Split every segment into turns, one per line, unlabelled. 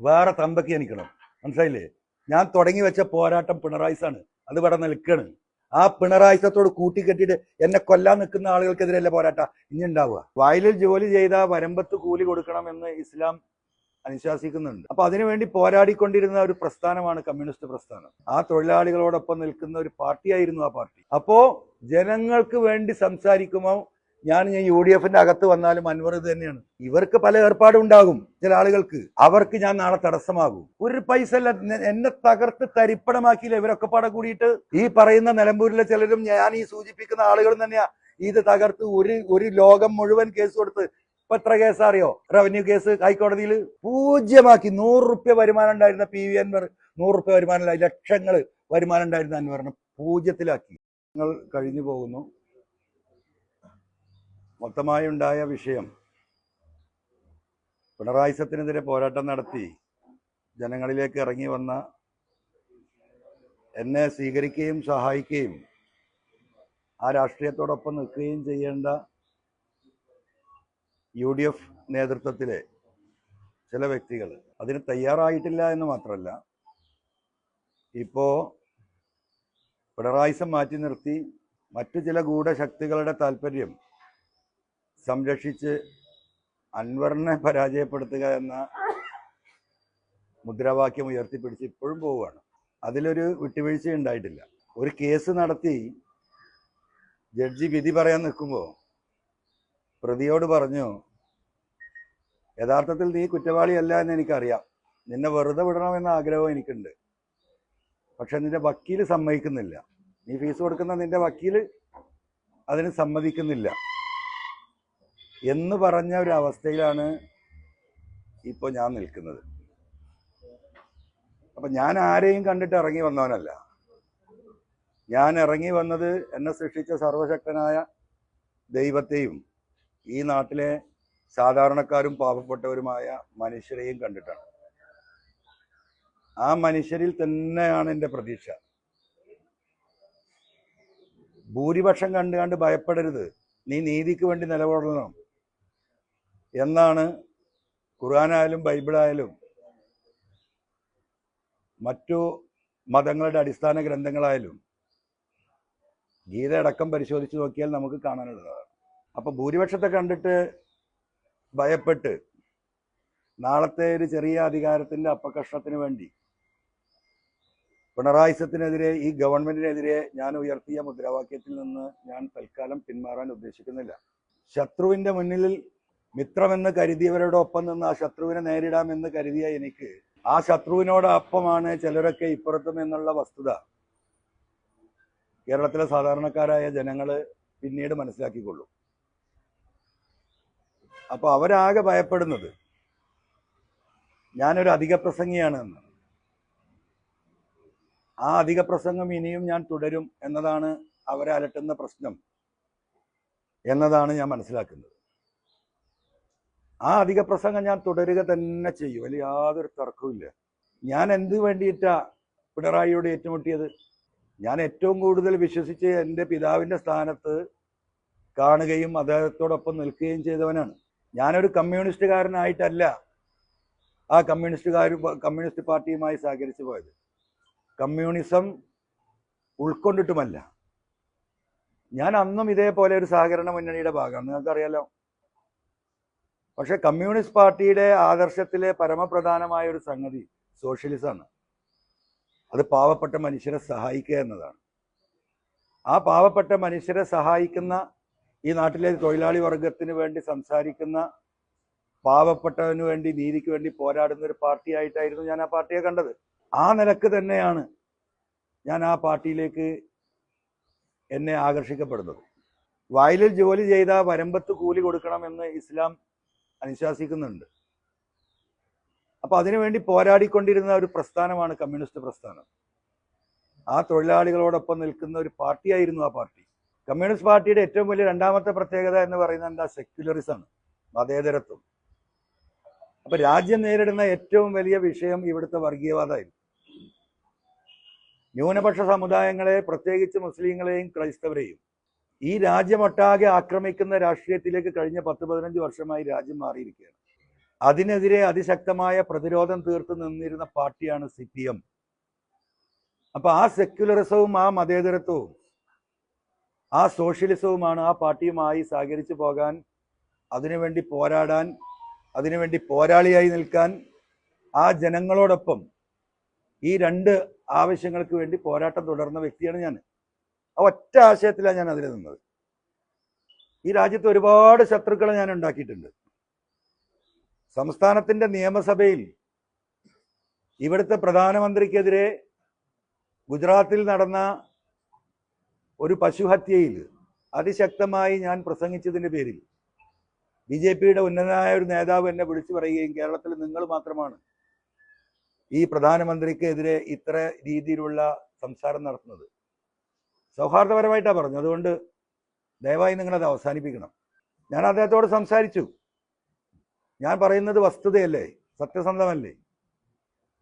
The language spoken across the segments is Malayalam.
വേറെ തമ്പക്കി എനിക്കണം. മനസ്സിലായില്ലേ? ഞാൻ തുടങ്ങി വെച്ച പോരാട്ടം പിണറായിസാണ്. അത് ഇവിടെ നിൽക്കാണ്. ആ പിണറായിസത്തോട് കൂട്ടിക്കെട്ടിയിട്ട് എന്നെ കൊല്ലാൻ നിൽക്കുന്ന ആളുകൾക്കെതിരല്ലേ പോരാട്ടം ഇനി ഉണ്ടാവുക. വയലിൽ ജോലി ചെയ്ത വരമ്പത്ത് കൂലി കൊടുക്കണം എന്ന് ഇസ്ലാം അനുശാസിക്കുന്നുണ്ട്. അപ്പൊ അതിനുവേണ്ടി പോരാടിക്കൊണ്ടിരുന്ന ഒരു പ്രസ്ഥാനമാണ് കമ്മ്യൂണിസ്റ്റ് പ്രസ്ഥാനം. ആ തൊഴിലാളികളോടൊപ്പം നിൽക്കുന്ന ഒരു പാർട്ടിയായിരുന്നു ആ പാർട്ടി. അപ്പോ ജനങ്ങൾക്ക് വേണ്ടി സംസാരിക്കുമ്പോൾ ഞാൻ UDF അകത്ത് വന്നാലും അൻവർ ഇത് തന്നെയാണ്. ഇവർക്ക് പല ഏർപ്പാടും ഉണ്ടാകും. ചില ആളുകൾക്ക് അവർക്ക് ഞാൻ നാളെ തടസ്സമാകും. ഒരു പൈസ അല്ല, എന്നെ തകർത്ത് തരിപ്പണമാക്കിയില്ല ഇവരൊക്കെ പാടെ കൂടിയിട്ട്. ഈ പറയുന്ന നിലമ്പൂരിലെ ചിലരും ഞാൻ ഈ സൂചിപ്പിക്കുന്ന ആളുകളും തന്നെയാ ഇത് തകർത്ത് ഒരു ലോകം മുഴുവൻ കേസ് കൊടുത്ത്. ഇപ്പൊ എത്ര കേസാ അറിയോ? റവന്യൂ കേസ് ഹൈക്കോടതിയിൽ പൂജ്യമാക്കി. 100 റുപ്യ വരുമാനം ഉണ്ടായിരുന്ന PV അൻവർ 100 റുപ്യ വരുമാനമില്ല, ലക്ഷങ്ങൾ വരുമാനം ഉണ്ടായിരുന്ന അൻവറിനെ പൂജ്യത്തിലാക്കി. നിങ്ങൾ കഴിഞ്ഞു പോകുന്നു. മൊത്തമായി ഉണ്ടായ വിഷയം, പിണറായിസത്തിനെതിരെ പോരാട്ടം നടത്തി ജനങ്ങളിലേക്ക് ഇറങ്ങി വന്ന എന്നെ സ്വീകരിക്കുകയും സഹായിക്കുകയും ആ രാഷ്ട്രീയത്തോടൊപ്പം നിൽക്കുകയും ചെയ്യേണ്ട UDF നേതൃത്വത്തിലെ ചില വ്യക്തികൾ അതിന് തയ്യാറായിട്ടില്ല എന്ന് മാത്രമല്ല, ഇപ്പോൾ പിണറായിസം മാറ്റി നിർത്തി മറ്റു ചില ഗൂഢശക്തികളുടെ താല്പര്യം സംരക്ഷിച്ച് അൻവറിനെ പരാജയപ്പെടുത്തുക എന്ന മുദ്രാവാക്യം ഉയർത്തിപ്പിടിച്ച് ഇപ്പോഴും പോവുകയാണ്. അതിലൊരു വിട്ടുവീഴ്ച ഉണ്ടായിട്ടില്ല. ഒരു കേസ് നടത്തി ജഡ്ജി വിധി പറയാൻ നിൽക്കുമ്പോൾ പ്രതിയോട് പറഞ്ഞു, യഥാർത്ഥത്തിൽ നീ കുറ്റവാളിയല്ല എന്ന് എനിക്കറിയാം, നിന്നെ വെറുതെ വിടണമെന്ന ആഗ്രഹവും എനിക്കുണ്ട്, പക്ഷെ നിന്റെ വക്കീൽ സമ്മതിക്കുന്നില്ല, നീ ഫീസ് കൊടുക്കുന്ന നിന്റെ വക്കീൽ അതിന് സമ്മതിക്കുന്നില്ല എന്ന് പറഞ്ഞ ഒരു അവസ്ഥയിലാണ് ഇപ്പോൾ ഞാൻ നിൽക്കുന്നത്. അപ്പം ഞാൻ ആരെയും കണ്ടിട്ട് ഇറങ്ങി വന്നവനല്ല. ഞാൻ ഇറങ്ങി വന്നത് എന്നെ സൃഷ്ടിച്ച സർവശക്തനായ ദൈവത്തെയും ഈ നാട്ടിലെ സാധാരണക്കാരും പാവപ്പെട്ടവരുമായ മനുഷ്യരെയും കണ്ടിട്ടാണ്. ആ മനുഷ്യരിൽ തന്നെയാണ് എൻ്റെ പ്രതീക്ഷ. ഭൂരിപക്ഷം കണ്ട് ഭയപ്പെടരുത്, നീ നീതിക്ക് വേണ്ടി നിലകൊള്ളണം എന്നാണ് ഖുർആനായാലും ബൈബിളായാലും മറ്റു മതങ്ങളുടെ അടിസ്ഥാന ഗ്രന്ഥങ്ങളായാലും ഗീത അടക്കം പരിശോധിച്ച് നോക്കിയാൽ നമുക്ക് കാണാനുള്ളതാണ്. അപ്പോൾ ഭൂരിപക്ഷത്തെ കണ്ടിട്ട് ഭയപ്പെട്ട് നാളത്തെ ഒരു ചെറിയ അധികാരത്തിൻ്റെ അപ്പകഷ്ണത്തിന് വേണ്ടി പിണറായിസത്തിനെതിരെ, ഈ ഗവൺമെന്റിനെതിരെ ഞാൻ ഉയർത്തിയ മുദ്രാവാക്യത്തിൽ നിന്ന് ഞാൻ തൽക്കാലം പിന്മാറാൻ ഉദ്ദേശിക്കുന്നില്ല. ശത്രുവിൻ്റെ മുന്നിൽ മിത്രമെന്ന് കരുതിയവരോടൊപ്പം നിന്ന് ആ ശത്രുവിനെ നേരിടാമെന്ന് കരുതിയ എനിക്ക് ആ ശത്രുവിനോടൊപ്പമാണ് ചിലരൊക്കെ ഇപ്പുറത്തും എന്നുള്ള വസ്തുത കേരളത്തിലെ സാധാരണക്കാരായ ജനങ്ങൾ പിന്നീട് മനസ്സിലാക്കിക്കൊള്ളും. അപ്പോൾ അവരാകെ ഭയപ്പെടുന്നത് ഞാനൊരു അധിക പ്രസംഗിയാണ് എന്ന്. ആ അധിക പ്രസംഗം ഇനിയും ഞാൻ തുടരും എന്നതാണ് അവരെ അലട്ടുന്ന പ്രശ്നം എന്നതാണ് ഞാൻ മനസ്സിലാക്കുന്നത്. ആ അധിക പ്രസംഗം ഞാൻ തുടരുക തന്നെ ചെയ്യും, അതിൽ യാതൊരു തർക്കവുമില്ല. ഞാൻ എന്ത് വേണ്ടിയിട്ടാ പിണറായിയോട് ഏറ്റുമുട്ടിയത്? ഞാൻ ഏറ്റവും കൂടുതൽ വിശ്വസിച്ച് എൻ്റെ പിതാവിൻ്റെ സ്ഥാനത്ത് കാണുകയും അദ്ദേഹത്തോടൊപ്പം നിൽക്കുകയും ചെയ്തവനാണ്. ഞാനൊരു കമ്മ്യൂണിസ്റ്റുകാരനായിട്ടല്ല ആ കമ്മ്യൂണിസ്റ്റ് പാർട്ടിയുമായി സഹകരിച്ചു പോയത്. കമ്മ്യൂണിസം ഉൾക്കൊണ്ടിട്ടുമല്ല. ഞാൻ അന്നും ഇതേപോലെ ഒരു സഹകരണ മുന്നണിയുടെ ഭാഗമാണ്, നിങ്ങൾക്കറിയാലോ. പക്ഷെ കമ്മ്യൂണിസ്റ്റ് പാർട്ടിയുടെ ആദർശത്തിലെ പരമപ്രധാനമായ ഒരു സംഗതി സോഷ്യലിസമാണ്. അത് പാവപ്പെട്ട മനുഷ്യരെ സഹായിക്കുക എന്നതാണ്. ആ പാവപ്പെട്ട മനുഷ്യരെ സഹായിക്കുന്ന, ഈ നാട്ടിലെ തൊഴിലാളി വർഗത്തിന് വേണ്ടി സംസാരിക്കുന്ന, പാവപ്പെട്ടവന് വേണ്ടി, നീതിക്ക് വേണ്ടി പോരാടുന്ന ഒരു പാർട്ടിയായിട്ടായിരുന്നു ഞാൻ ആ പാർട്ടിയെ കണ്ടത്. ആ നിലക്ക് തന്നെയാണ് ഞാൻ ആ പാർട്ടിയിലേക്ക് എന്നെ ആകർഷിക്കപ്പെടുന്നത്. വയലിൽ ജോലി ചെയ്ത വരമ്പത്ത് കൂലി കൊടുക്കണമെന്ന് ഇസ്ലാം അനുശാസിക്കുന്നുണ്ട്. അപ്പൊ അതിനുവേണ്ടി പോരാടിക്കൊണ്ടിരുന്ന ഒരു പ്രസ്ഥാനമാണ് കമ്മ്യൂണിസ്റ്റ് പ്രസ്ഥാനം. ആ തൊഴിലാളികളോടൊപ്പം നിൽക്കുന്ന ഒരു പാർട്ടിയായിരുന്നു ആ പാർട്ടി. കമ്മ്യൂണിസ്റ്റ് പാർട്ടിയുടെ ഏറ്റവും വലിയ രണ്ടാമത്തെ പ്രത്യേകത എന്ന് പറയുന്നത് എന്താ? സെക്യുലറിസമാണ്, മതേതരത്വം. അപ്പൊ രാജ്യം നേരിടുന്ന ഏറ്റവും വലിയ വിഷയം ഇവിടുത്തെ വർഗീയവാദമായിരുന്നു. ന്യൂനപക്ഷ സമുദായങ്ങളെ, പ്രത്യേകിച്ച് മുസ്ലിങ്ങളെയും ക്രൈസ്തവരെയും ഈ രാജ്യമൊട്ടാകെ ആക്രമിക്കുന്ന രാഷ്ട്രീയത്തിലേക്ക് കഴിഞ്ഞ 10-15 വർഷമായി രാജ്യം മാറിയിരിക്കുകയാണ്. അതിനെതിരെ അതിശക്തമായ പ്രതിരോധം തീർത്ത് നിന്നിരുന്ന പാർട്ടിയാണ് CPM. അപ്പൊ ആ സെക്യുലറിസവും ആ മതേതരത്വവും ആ സോഷ്യലിസവുമാണ് ആ പാർട്ടിയുമായി സഹകരിച്ചു പോകാൻ, അതിനുവേണ്ടി പോരാടാൻ, അതിനുവേണ്ടി പോരാളിയായി നിൽക്കാൻ, ആ ജനങ്ങളോടൊപ്പം ഈ രണ്ട് ആവശ്യങ്ങൾക്ക് വേണ്ടി പോരാട്ടം തുടർന്ന വ്യക്തിയാണ് ഞാൻ. ആ ഒറ്റ ആശയത്തിലാണ് ഞാൻ അതിൽ നിന്നത്. ഈ രാജ്യത്ത് ഒരുപാട് ശത്രുക്കളെ ഞാൻ ഉണ്ടാക്കിയിട്ടുണ്ട്. സംസ്ഥാനത്തിന്റെ നിയമസഭയിൽ ഇവിടുത്തെ പ്രധാനമന്ത്രിക്കെതിരെ ഗുജറാത്തിൽ നടന്ന ഒരു പശുഹത്യയിൽ അതിശക്തമായി ഞാൻ പ്രസംഗിച്ചതിൻ്റെ പേരിൽ BJPയുടെ ഉന്നതനായ ഒരു നേതാവ് എന്നെ വിളിച്ചു പറയുകയും കേരളത്തിൽ നിങ്ങൾ മാത്രമാണ് ഈ പ്രധാനമന്ത്രിക്കെതിരെ ഇത്ര രീതിയിലുള്ള സംസാരം നടത്തുന്നത്. സൗഹാർദ്ദപരമായിട്ടാണ് പറഞ്ഞു. അതുകൊണ്ട് ദയവായി നിങ്ങളത് അവസാനിപ്പിക്കണം. ഞാൻ അദ്ദേഹത്തോട് സംസാരിച്ചു. ഞാൻ പറയുന്നത് വസ്തുതയല്ലേ, സത്യസന്ധമല്ലേ?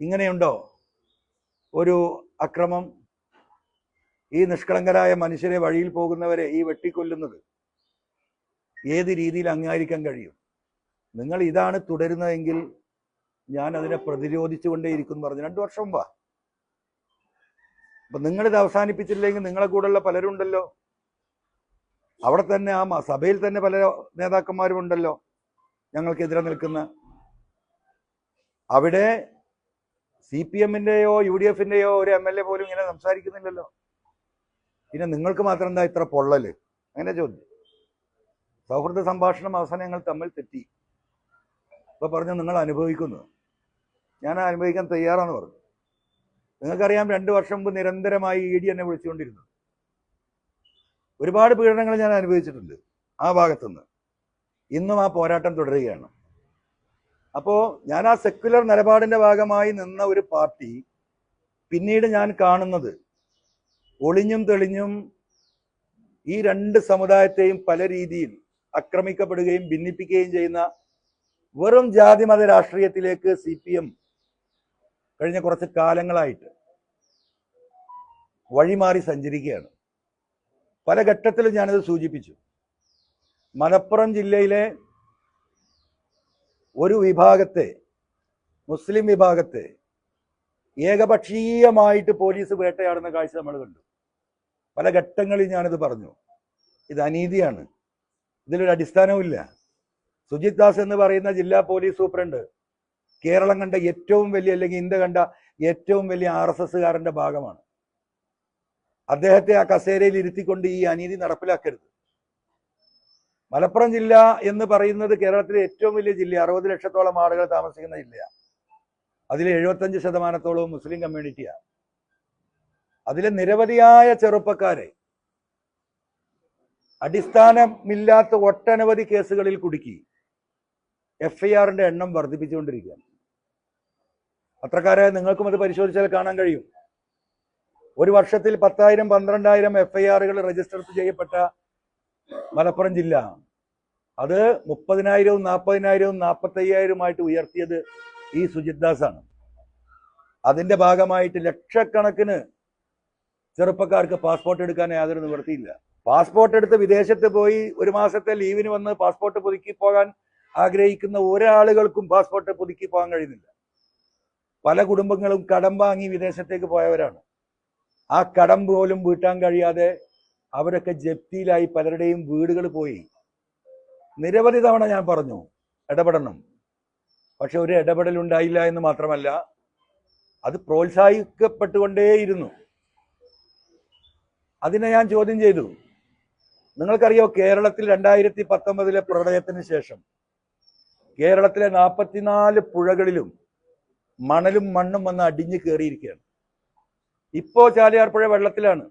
ഇങ്ങനെയുണ്ടോ ഒരു അക്രമം? ഈ നിഷ്കളങ്കരായ മനുഷ്യരെ, വഴിയിൽ പോകുന്നവരെ ഈ വെട്ടിക്കൊല്ലുന്നത് ഏത് രീതിയിൽ അംഗീകരിക്കാൻ കഴിയും? നിങ്ങൾ ഇതാണ് തുടരുന്നതെങ്കിൽ ഞാൻ അതിനെ പ്രതിരോധിച്ചുകൊണ്ടേയിരിക്കും എന്ന് പറഞ്ഞു 2 വർഷം മുമ്പാ. അപ്പൊ നിങ്ങളിത് അവസാനിപ്പിച്ചില്ലെങ്കിൽ നിങ്ങളെ കൂടെയുള്ള പലരുണ്ടല്ലോ, അവിടെ തന്നെ ആ സഭയിൽ തന്നെ പല നേതാക്കന്മാരും ഉണ്ടല്ലോ ഞങ്ങൾക്കെതിരെ നിൽക്കുന്ന. അവിടെ CPMന്റെയോ UDFന്റെയോ ഒരു MLA പോലും ഇങ്ങനെ സംസാരിക്കുന്നില്ലല്ലോ. പിന്നെ നിങ്ങൾക്ക് മാത്രം എന്താ ഇത്ര പൊള്ളല്? അങ്ങനെ ചോദ്യം. സൗഹൃദ സംഭാഷണം അവസാനം ഞങ്ങൾ തമ്മിൽ തെറ്റി. ഇപ്പൊ പറഞ്ഞു നിങ്ങൾ അനുഭവിക്കുന്നു. ഞാൻ അനുഭവിക്കാൻ തയ്യാറാന്ന് പറഞ്ഞു. നിങ്ങൾക്കറിയാം 2 വർഷം മുമ്പ് നിരന്തരമായി ED എന്നെ വിളിച്ചുകൊണ്ടിരുന്നു. ഒരുപാട് പീഡനങ്ങൾ ഞാൻ അനുഭവിച്ചിട്ടുണ്ട് ആ ഭാഗത്തുനിന്ന്. ഇന്നും ആ പോരാട്ടം തുടരുകയാണ്. അപ്പോൾ ഞാൻ ആ സെക്യുലർ നിലപാടിന്റെ ഭാഗമായി നിന്ന ഒരു പാർട്ടി പിന്നീട് ഞാൻ കാണുന്നത് ഒളിഞ്ഞും തെളിഞ്ഞും ഈ 2 സമുദായത്തെയും പല രീതിയിൽ ആക്രമിക്കപ്പെടുകയും ഭിന്നിപ്പിക്കുകയും ചെയ്യുന്ന വെറും ജാതി മത രാഷ്ട്രീയത്തിലേക്ക് CPM കഴിഞ്ഞ കുറച്ച് കാലങ്ങളായിട്ട് വഴിമാറി സഞ്ചരിക്കുകയാണ്. പല ഘട്ടത്തിലും ഞാനത് സൂചിപ്പിച്ചു. മലപ്പുറം ജില്ലയിലെ ഒരു വിഭാഗത്തെ, മുസ്ലിം വിഭാഗത്തെ ഏകപക്ഷീയമായിട്ട് പോലീസ് വേട്ടയാടുന്ന കാഴ്ച നമ്മൾ കണ്ടു. പല ഘട്ടങ്ങളിൽ ഞാനിത് പറഞ്ഞു. ഇത് അനീതിയാണ്, ഇതിലൊരു അടിസ്ഥാനവുമില്ല. സുജിത് ദാസ് എന്ന് പറയുന്ന ജില്ലാ പോലീസ് സൂപ്രണ്ട് കേരളം കണ്ട ഏറ്റവും വലിയ, അല്ലെങ്കിൽ ഇന്ത്യ കണ്ട ഏറ്റവും വലിയ RSSകാരന്റെ ഭാഗമാണ്. അദ്ദേഹത്തെ ആ കസേരയിൽ ഇരുത്തിക്കൊണ്ട് ഈ അനീതി നടപ്പിലാക്കരുത്. മലപ്പുറം ജില്ല എന്ന് പറയുന്നത് കേരളത്തിലെ ഏറ്റവും വലിയ ജില്ല, 60 ലക്ഷത്തോളം ആളുകൾ താമസിക്കുന്ന ജില്ലയാണ്. അതിൽ 75% മുസ്ലിം കമ്മ്യൂണിറ്റിയാണ്. അതിലെ നിരവധിയായ ചെറുപ്പക്കാരെ അടിസ്ഥാനമില്ലാത്ത ഒട്ടനവധി കേസുകളിൽ കുടുക്കി FIRന്റെ എണ്ണം വർദ്ധിപ്പിച്ചുകൊണ്ടിരിക്കുകയാണ്. പത്രക്കാരെ നിങ്ങൾക്കും അത് പരിശോധിച്ചാൽ കാണാൻ കഴിയും. ഒരു വർഷത്തിൽ 10,000 12,000 FIRകൾ രജിസ്റ്റർ ചെയ്യപ്പെട്ട മലപ്പുറം ജില്ല അത് 30,000 40,000 45,000 ഉയർത്തിയത് ഈ സുജിത് ദാസ് ആണ്. അതിന്റെ ഭാഗമായിട്ട് ലക്ഷക്കണക്കിന് ചെറുപ്പക്കാർക്ക് പാസ്പോർട്ട് എടുക്കാൻ യാതൊരു നിവൃത്തിയില്ല. പാസ്പോർട്ട് എടുത്ത് വിദേശത്ത് പോയി ഒരു മാസത്തെ ലീവിന് വന്ന് പാസ്പോർട്ട് പുതുക്കി പോകാൻ ആഗ്രഹിക്കുന്ന ഒരാളുകൾക്കും പാസ്പോർട്ട് പുതുക്കി പോകാൻ കഴിയുന്നില്ല. പല കുടുംബങ്ങളും കടം വാങ്ങി വിദേശത്തേക്ക് പോയവരാണ്. ആ കടം പോലും വീട്ടാൻ കഴിയാതെ അവരൊക്കെ ജപ്തിയിലായി, പലരുടെയും വീടുകൾ പോയി. നിരവധി തവണ ഞാൻ പറഞ്ഞു ഇടപെടണം, പക്ഷെ ഒരു ഇടപെടൽ ഉണ്ടായില്ല എന്ന് മാത്രമല്ല, അത് പ്രോത്സാഹിക്കപ്പെട്ടുകൊണ്ടേയിരുന്നു. അതിനെ ഞാൻ ചോദ്യം ചെയ്തു. നിങ്ങൾക്കറിയോ, കേരളത്തിൽ 2019 പ്രളയത്തിന് ശേഷം കേരളത്തിലെ 44 പുഴകളിലും മണലും മണ്ണും വന്ന് അടിഞ്ഞു കയറിയിരിക്കുകയാണ്. ഇപ്പോ ചാലിയാർ പുഴ വെള്ളത്തിലാണ്.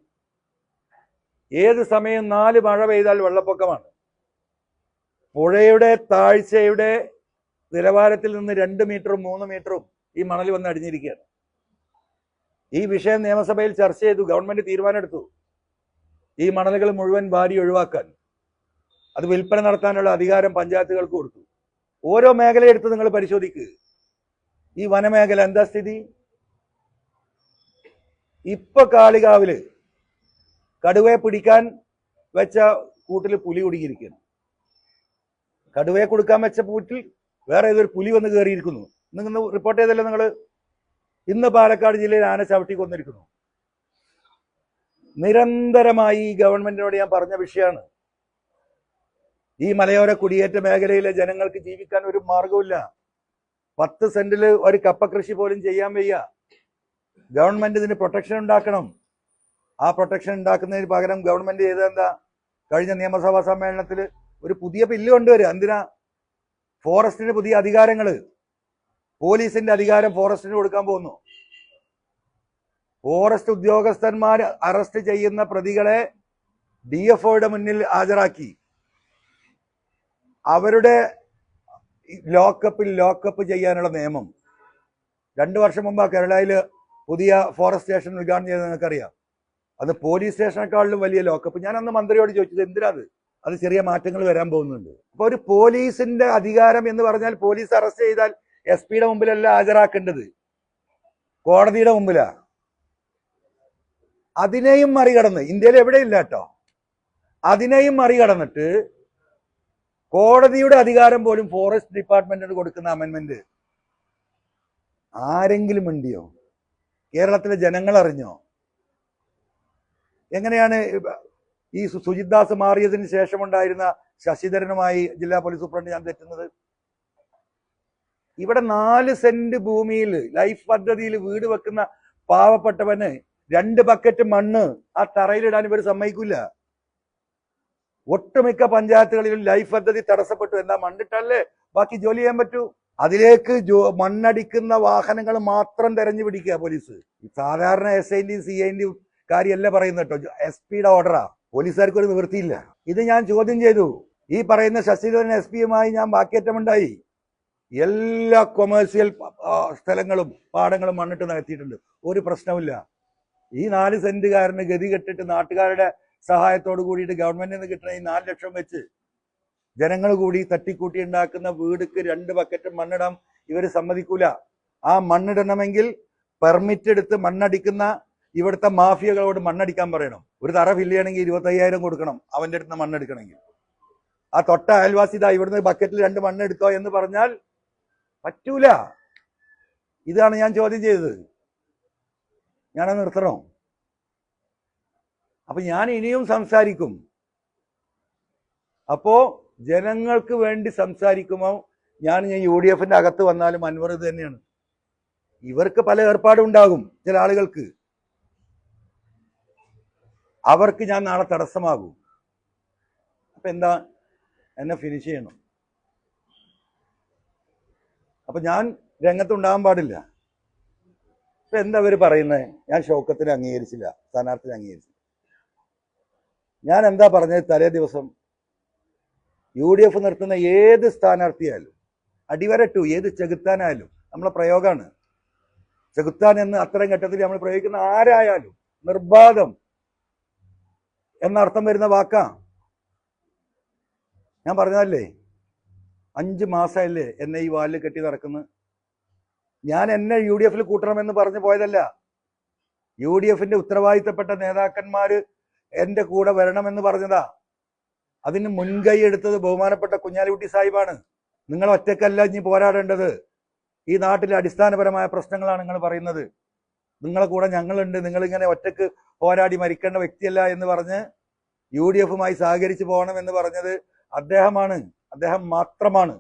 ഏത് സമയം 4 മഴ പെയ്താൽ വെള്ളപ്പൊക്കമാണ്. പുഴയുടെ താഴ്ചയുടെ നിലവാരത്തിൽ നിന്ന് 2 മീറ്ററും 3 മീറ്ററും ഈ മണൽ വന്ന് അടിഞ്ഞിരിക്കുകയാണ്. ഈ വിഷയം നിയമസഭയിൽ ചർച്ച ചെയ്തു. ഗവൺമെന്റ് തീരുമാനമെടുത്തു ഈ മണലുകൾ മുഴുവൻ വാരി ഒഴിവാക്കാൻ. അത് വിൽപ്പന നടത്താനുള്ള അധികാരം പഞ്ചായത്തുകൾക്ക് കൊടുത്തു. ഓരോ മേഖലയെടുത്ത് നിങ്ങൾ പരിശോധിക്കുക. ഈ വനമേഖല എന്താ സ്ഥിതി? ഇപ്പൊ കാളികാവില് കടുവയെ പിടിക്കാൻ വെച്ച കൂട്ടിൽ പുലി കുടുങ്ങിയിരിക്കുന്നു. കടുവയെ കൊടുക്കാൻ വെച്ച കൂട്ടിൽ വേറെ ഏതൊരു പുലി വന്ന് കയറിയിരിക്കുന്നു. നിങ്ങൾ റിപ്പോർട്ട് ചെയ്തല്ലോ നിങ്ങൾ. ഇന്ന് പാലക്കാട് ജില്ലയിൽ ആന ചവിട്ടി കൊന്നിരിക്കുന്നു. നിരന്തരമായി ഈ ഗവൺമെന്റിനോട് ഞാൻ പറഞ്ഞ വിഷയമാണ്. ഈ മലയോര കുടിയേറ്റ മേഖലയിലെ ജനങ്ങൾക്ക് ജീവിക്കാൻ ഒരു മാർഗവുമില്ല. 10 സെന്റിൽ ഒരു കപ്പ കൃഷി പോലും ചെയ്യാൻ വയ്യ. ഗവൺമെന്റ് ഇതിന് പ്രൊട്ടക്ഷൻ ഉണ്ടാക്കണം. ആ പ്രൊട്ടക്ഷൻ ഉണ്ടാക്കുന്നതിന് പകരം ഗവൺമെന്റ് ചെയ്തെന്താ? കഴിഞ്ഞ നിയമസഭാ സമ്മേളനത്തിൽ ഒരു പുതിയ ബില്ല് കൊണ്ടുവരിക. എന്തിനാ? ഫോറസ്റ്റിന് പുതിയ അധികാരങ്ങൾ, പോലീസിന്റെ അധികാരം ഫോറസ്റ്റിന് കൊടുക്കാൻ പോകുന്നു. ഫോറസ്റ്റ് ഉദ്യോഗസ്ഥന്മാർ അറസ്റ്റ് ചെയ്യുന്ന പ്രതികളെ DFOയുടെ മുന്നിൽ ഹാജരാക്കി അവരുടെ ലോക്കപ്പ് ചെയ്യാനുള്ള നിയമം 2 വർഷം മുമ്പ് കേരളയിൽ പുതിയ ഫോറസ്റ്റ് സ്റ്റേഷൻ ഉദ്ഘാടനം ചെയ്തത് നിങ്ങൾക്കറിയാം. അത് പോലീസ് സ്റ്റേഷനേക്കാളിലും വലിയ ലോക്കപ്പ്. ഞാൻ അന്ന് മന്ത്രിയോട് ചോദിച്ചത് എന്തിനാ അത് ചെറിയ മാറ്റങ്ങൾ വരാൻ പോകുന്നുണ്ട്. അപ്പൊ ഒരു പോലീസിന്റെ അധികാരം എന്ന് പറഞ്ഞാൽ പോലീസ് അറസ്റ്റ് ചെയ്താൽ SP-യുടെ മുമ്പിലല്ല ഹാജരാക്കേണ്ടത്, കോടതിയുടെ മുമ്പിലാ. അതിനെയും മറികടന്ന്, ഇന്ത്യയിൽ എവിടെയില്ല കേട്ടോ, അതിനെയും മറികടന്നിട്ട് കോടതിയുടെ അധികാരം പോലും ഫോറസ്റ്റ് ഡിപ്പാർട്ട്മെന്റിന് കൊടുക്കുന്ന അമെന്റ്മെന്റ് ആരെങ്കിലും ഉണ്ടിയോ? കേരളത്തിലെ ജനങ്ങൾ അറിഞ്ഞോ? എങ്ങനെയാണ് ഈ സുജിത് ദാസ് മാറിയതിന് ശേഷമുണ്ടായിരുന്ന ശശിധരനുമായി ജില്ലാ പോലീസ് സൂപ്രണ്ട് ഞാൻ തെറ്റുന്നത്? ഇവിടെ 4 സെന്റ് ഭൂമിയിൽ ലൈഫ് പദ്ധതിയിൽ വീട് വെക്കുന്ന പാവപ്പെട്ടവന് 2 ബക്കറ്റ് മണ്ണ് ആ തറയിലിടാൻ ഇവർ സമ്മതിക്കില്ല. ഒട്ടുമിക്ക പഞ്ചായത്തുകളിലും ലൈഫ് പദ്ധതി തടസ്സപ്പെട്ടു. എന്താ? മണ്ണിട്ടല്ലേ ബാക്കി ജോലി ചെയ്യാൻ പറ്റൂ. അതിലേക്ക് മണ്ണടിക്കുന്ന വാഹനങ്ങൾ മാത്രം തെരഞ്ഞു പിടിക്കുക പോലീസ്. സാധാരണ SIന്റെയും CIന്റെയും കാര്യമല്ല പറയുന്നത് കേട്ടോ, SP-യുടെ ഓർഡറാ. പോലീസുകാർക്ക് ഒരു നിവൃത്തിയില്ല. ഇത് ഞാൻ ചോദ്യം ചെയ്തു. ഈ പറയുന്ന ശശിധരൻ SP-യുമായി ഞാൻ വാക്കേറ്റമുണ്ടായി. എല്ലാ കൊമേഴ്സ്യൽ സ്ഥലങ്ങളും പാടങ്ങളും മണ്ണിട്ട് നികത്തിയിട്ടുണ്ട്. ഒരു പ്രശ്നമില്ല. ഈ 4 സെന്റുകാരന് ഗതി കെട്ടിട്ട് നാട്ടുകാരുടെ സഹായത്തോട് കൂടിയിട്ട് ഗവൺമെന്റിൽ നിന്ന് കിട്ടുന്ന ഈ 4 ലക്ഷം വെച്ച് ജനങ്ങൾ കൂടി തട്ടിക്കൂട്ടി ഉണ്ടാക്കുന്ന വീടുക്ക് 2 ബക്കറ്റ് മണ്ണിടാൻ ഇവർ സമ്മതിക്കൂല. ആ മണ്ണിടണമെങ്കിൽ പെർമിറ്റ് എടുത്ത് മണ്ണടിക്കുന്ന ഇവിടുത്തെ മാഫിയകളോട് മണ്ണടിക്കാൻ പറയണം. ഒരു തറ ഫില്ല് ചെയ്യണമെങ്കിൽ 25,000 കൊടുക്കണം അവന്റെ അടുത്ത് മണ്ണെടുക്കണമെങ്കിൽ. ആ തൊട്ട അയൽവാസി ഇതാ ഇവിടുന്ന് ബക്കറ്റിൽ 2 മണ്ണെടുത്തോ എന്ന് പറഞ്ഞാൽ പറ്റൂല. ഇതാണ് ഞാൻ ചോദ്യം ചെയ്തത്. ഞാനത് നിർത്തണോ? അപ്പൊ ഞാൻ ഇനിയും സംസാരിക്കും. അപ്പോ ജനങ്ങൾക്ക് വേണ്ടി സംസാരിക്കുമ്പോൾ ഞാൻ UDFന്റെ അകത്ത് വന്നാലും അൻവർ ഇത് തന്നെയാണ്. ഇവർക്ക് പല ഏർപ്പാടും ഉണ്ടാകും. ചില ആളുകൾക്ക് അവർക്ക് ഞാൻ നാളെ തടസ്സമാകും. അപ്പൊ എന്താ? എന്നെ ഫിനിഷ് ചെയ്യണം. അപ്പൊ ഞാൻ രംഗത്തുണ്ടാകാൻ പാടില്ല. ഇപ്പൊ എന്താ അവര് പറയുന്നത്? ഞാൻ ഷൗക്കത്തിനെ അംഗീകരിച്ചില്ല, സ്ഥാനാർത്ഥിനെ അംഗീകരിച്ചില്ല. ഞാൻ എന്താ പറഞ്ഞത്? തലേ ദിവസം UDF നിർത്തുന്ന ഏത് സ്ഥാനാർത്ഥിയായാലും അടിവരട്ടു, ഏത് ചെകുത്താനായാലും നമ്മളെ പ്രയോഗമാണ്. ചെകുത്താൻ എന്ന് അത്തരം ഘട്ടത്തിൽ നമ്മൾ പ്രയോഗിക്കുന്ന ആരായാലും നിർബാധം എന്നർത്ഥം വരുന്ന വാക്കാ. ഞാൻ പറഞ്ഞതല്ലേ, 5 മാസമല്ലേ എന്നെ ഈ വാലിൽ കെട്ടി നടക്കുന്നത്. ഞാൻ എന്നെ UDFൽ കൂട്ടണമെന്ന് പറഞ്ഞു പോയതല്ല. UDFന്റെ ഉത്തരവാദിത്തപ്പെട്ട നേതാക്കന്മാര് എന്റെ കൂടെ വരണമെന്ന് പറഞ്ഞതാ. അതിന് മുൻകൈ എടുത്തത് ബഹുമാനപ്പെട്ട കുഞ്ഞാലിക്കുട്ടി സാഹിബാണ്. നിങ്ങൾ ഒറ്റക്കല്ല ഇനി പോരാടേണ്ടത്. ഈ നാട്ടിലെ അടിസ്ഥാനപരമായ പ്രശ്നങ്ങളാണ് നിങ്ങൾ പറയുന്നത്. നിങ്ങളെ കൂടെ ഞങ്ങളുണ്ട്, നിങ്ങളിങ്ങനെ ഒറ്റക്ക് പോരാടി മരിക്കേണ്ട വ്യക്തിയല്ല എന്ന് പറഞ്ഞ് UDFുമായി സഹകരിച്ചു പോകണം എന്ന് പറഞ്ഞത് അദ്ദേഹമാണ്, അദ്ദേഹം മാത്രമാണ്.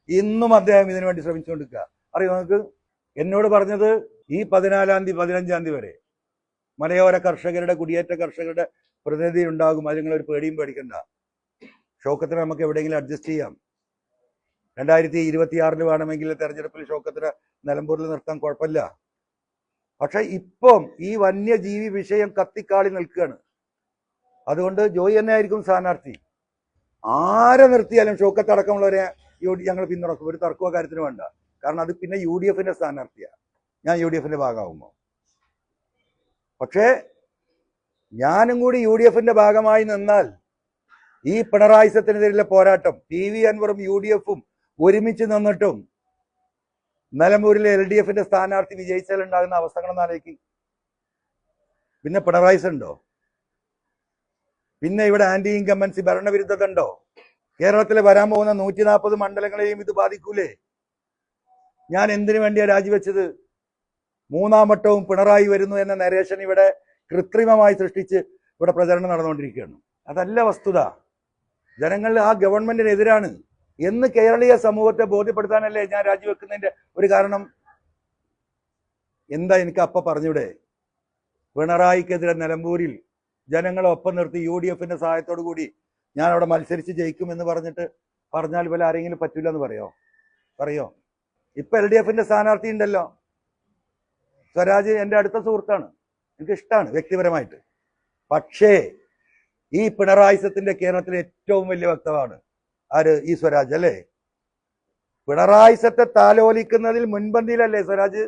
ഇന്നും അദ്ദേഹം ഇതിനു വേണ്ടി ശ്രമിച്ചുകൊണ്ടിരിക്കുക. അറിയോ നിങ്ങൾക്ക്? എന്നോട് പറഞ്ഞത് ഈ 14-ാം തീയതി 15-ാം തീയതി വരെ മലയോര കർഷകരുടെ, കുടിയേറ്റ കർഷകരുടെ പ്രതിനിധി ഉണ്ടാകും. അത് നിങ്ങളൊരു പേടിയും പേടിക്കണ്ട. ഷൗക്കത്തിനെ നമുക്ക് എവിടെയെങ്കിലും അഡ്ജസ്റ്റ് ചെയ്യാം. 2026 വേണമെങ്കിൽ തെരഞ്ഞെടുപ്പിൽ ഷൗക്കത്തിനെ നിലമ്പൂരിൽ നിർത്താൻ കുഴപ്പമില്ല. പക്ഷെ ഇപ്പം ഈ വന്യജീവി വിഷയം കത്തിക്കാളി നിൽക്കുകയാണ്. അതുകൊണ്ട് ജോയി തന്നെ ആയിരിക്കും സ്ഥാനാർത്ഥി. ആരെ നിർത്തിയാലും ഷൗക്കത്ത് അടക്കമുള്ളവരെ ഞങ്ങൾ പിന്തുണക്കും. ഒരു തർക്കമോ കാര്യത്തിന് വേണ്ട. കാരണം അത് പിന്നെ UDFന്റെ സ്ഥാനാർത്ഥിയാണ്. ഞാൻ UDFന്റെ ഭാഗമാകുമ്പോൾ. പക്ഷേ ഞാനും കൂടി UDFന്റെ ഭാഗമായി നിന്നാൽ ഈ പിണറായിസത്തിനെതിരെയുള്ള പോരാട്ടം PV അൻവറും UDFും ഒരുമിച്ച് നിന്നിട്ടും നിലമ്പൂരിലെ LDFന്റെ സ്ഥാനാർത്ഥി വിജയിച്ചാൽ ഉണ്ടാകുന്ന അവസ്ഥകളൊന്നും ആലോചിക്കും. പിന്നെ പിണറായിസ് ഉണ്ടോ? പിന്നെ ഇവിടെ ആന്റി ഇൻകമ്പൻസി ഭരണവിരുദ്ധത ഉണ്ടോ? കേരളത്തിൽ വരാൻ പോകുന്ന 140 മണ്ഡലങ്ങളെയും ഇത് ബാധിക്കൂലേ? ഞാൻ എന്തിനു വേണ്ടിയാണ് രാജിവെച്ചത്? മൂന്നാം വട്ടവും പിണറായി വരുന്നു എന്ന നരേഷൻ ഇവിടെ കൃത്രിമമായി സൃഷ്ടിച്ച് ഇവിടെ പ്രചരണം നടന്നുകൊണ്ടിരിക്കുകയാണ്. അതല്ല വസ്തുത. ജനങ്ങൾ ആ ഗവൺമെന്റിനെതിരാണ് എന്ന് കേരളീയ സമൂഹത്തെ ബോധ്യപ്പെടുത്താനല്ലേ ഞാൻ രാജിവെക്കുന്നതിന്റെ ഒരു കാരണം. എന്താ എനിക്ക് അപ്പ പറഞ്ഞൂടെ? പിണറായിക്കെതിരെ നിലമ്പൂരിൽ ജനങ്ങളെ ഒപ്പം നിർത്തി UDFന്റെ സഹായത്തോടു കൂടി ഞാൻ അവിടെ മത്സരിച്ച് ജയിക്കുമെന്ന് പറഞ്ഞാൽ പോലെ ആരെങ്കിലും പറ്റില്ല എന്ന് പറയോ? ഇപ്പൊ LDFന്റെ സ്ഥാനാർത്ഥി ഉണ്ടല്ലോ, സ്വരാജ് എൻ്റെ അടുത്ത സുഹൃത്താണ്, എനിക്ക് ഇഷ്ടമാണ് വ്യക്തിപരമായിട്ട്. പക്ഷേ ഈ പിണറായിസത്തിന്റെ കേരളത്തിലെ ഏറ്റവും വലിയ വക്താവാണ് ആര്? ഈ സ്വരാജ് അല്ലേ? പിണറായിസത്തെ താലോലിക്കുന്നതിൽ മുൻപന്തിയിലല്ലേ സ്വരാജ്?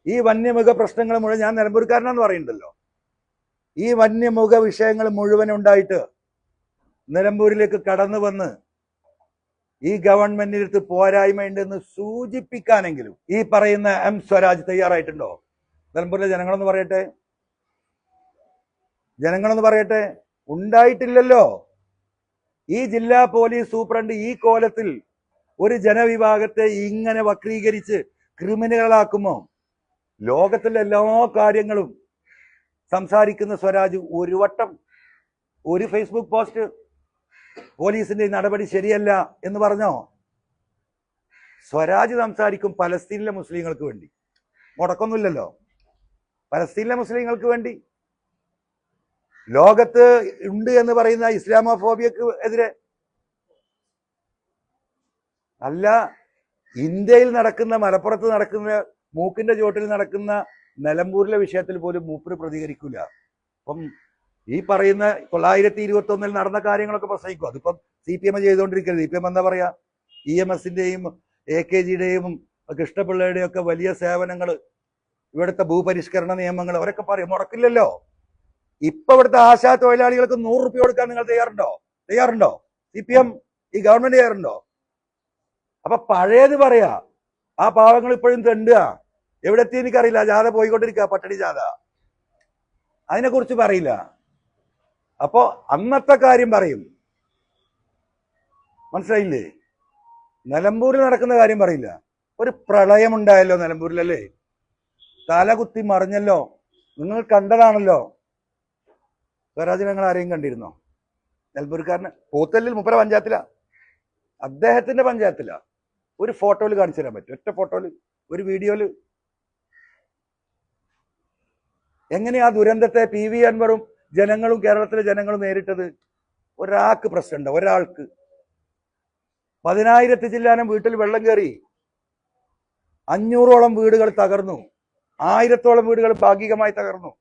ഈ വന്യമൃഗ പ്രശ്നങ്ങൾ മുഴുവൻ, ഞാൻ നിലമ്പൂർക്കാരനാന്ന് പറയുന്നുണ്ടല്ലോ, ഈ വന്യമൃഗ വിഷയങ്ങൾ മുഴുവൻ ഉണ്ടായിട്ട് നിലമ്പൂരിലേക്ക് കടന്നു വന്ന് ഈ ഗവൺമെന്റിനടുത്ത് പോരായ്മയുണ്ടെന്ന് സൂചിപ്പിക്കാനെങ്കിലും ഈ പറയുന്ന M സ്വരാജ് തയ്യാറായിട്ടുണ്ടോ? നിലമ്പൂരിലെ ജനങ്ങളൊന്ന് പറയട്ടെ. ഉണ്ടായിട്ടില്ലല്ലോ. ഈ ജില്ലാ പോലീസ് സൂപ്രണ്ട് ഈ കോലത്തിൽ ഒരു ജനവിഭാഗത്തെ ഇങ്ങനെ വക്രീകരിച്ച് ക്രിമിനലുകളാക്കുമോ? ലോകത്തിലെ എല്ലാ കാര്യങ്ങളും സംസാരിക്കുന്ന സ്വരാജ് ഒരു വട്ടം ഒരു ഫേസ്ബുക്ക് പോസ്റ്റ് പോലീസിന്റെ നടപടി ശരിയല്ല എന്ന് പറഞ്ഞോ? സ്വരാജ് സംസാരിക്കും പലസ്തീനിലെ മുസ്ലിങ്ങൾക്ക് വേണ്ടി. മുടക്കൊന്നുമില്ലല്ലോ. പലസ്തീനിലെ മുസ്ലിങ്ങൾക്ക് വേണ്ടി, ലോകത്ത് ഉണ്ട് എന്ന് പറയുന്ന ഇസ്ലാമോഫോബിയക്ക് എതിരെ അല്ല, ഇന്ത്യയിൽ നടക്കുന്ന, മലപ്പുറത്ത് നടക്കുന്ന, മൂക്കിന്റെ ചോട്ടിൽ നടക്കുന്ന നിലമ്പൂരിലെ വിഷയത്തിൽ പോലും മൂപ്പര് പ്രതികരിക്കില്ല. അപ്പം ഈ പറയുന്ന 921 നടന്ന കാര്യങ്ങളൊക്കെ പ്രസംഗിക്കും. അതിപ്പം CPM ചെയ്തുകൊണ്ടിരിക്കരുത്. CPM എന്താ പറയാ? EMSന്റെയും AKGയുടെയും കൃഷ്ണപിള്ളയുടെയും ഒക്കെ വലിയ സേവനങ്ങൾ, ഇവിടുത്തെ ഭൂപരിഷ്കരണ നിയമങ്ങൾ അവരൊക്കെ പറയും, മുടക്കില്ലല്ലോ. ഇപ്പൊ ഇവിടുത്തെ ആശാ തൊഴിലാളികൾക്ക് 100 രൂപ കൊടുക്കാൻ നിങ്ങൾ തയ്യാറുണ്ടോ? CPM, ഈ ഗവൺമെന്റ് തയ്യാറുണ്ടോ? അപ്പൊ പഴയത് പറയാ, ആ പാവങ്ങൾ ഇപ്പോഴും തെണ്ടുക. എവിടെ എത്തി എനിക്കറിയില്ല. ജാഥ പോയിക്കൊണ്ടിരിക്കുക, പട്ടണി ജാഥ, അതിനെക്കുറിച്ച് പറയില്ല. അപ്പോ അന്നത്തെ കാര്യം പറയും, മനസ്സിലായില്ലേ? നിലമ്പൂരിൽ നടക്കുന്ന കാര്യം പറയില്ല. ഒരു പ്രളയമുണ്ടായല്ലോ നിലമ്പൂരിലല്ലേ, തലകുത്തി മറിഞ്ഞല്ലോ, നിങ്ങൾ കണ്ടതാണല്ലോ. സ്വരാജ് ഞങ്ങൾ ആരെയും കണ്ടിരുന്നോ? നിലമ്പൂർക്കാരന് പോത്തല്ലിൽ മുപ്പര പഞ്ചായത്തിലാ, അദ്ദേഹത്തിന്റെ പഞ്ചായത്തിലാ. ഒരു ഫോട്ടോയിൽ കാണിച്ചു തരാൻ പറ്റും, ഒറ്റ ഫോട്ടോയിൽ, ഒരു വീഡിയോയില്. എങ്ങനെയാ ദുരന്തത്തെ PV അൻവറും ജനങ്ങളും കേരളത്തിലെ ജനങ്ങളും നേരിട്ടത്? ഒരാൾക്ക് പ്രശ്നമുണ്ട്, ഒരാൾക്ക്. 10,000 ചില്ലാനം വീട്ടിൽ വെള്ളം കയറി, 500ഓളം വീടുകൾ തകർന്നു, 1000ഓളം വീടുകൾ ഭാഗികമായി തകർന്നു.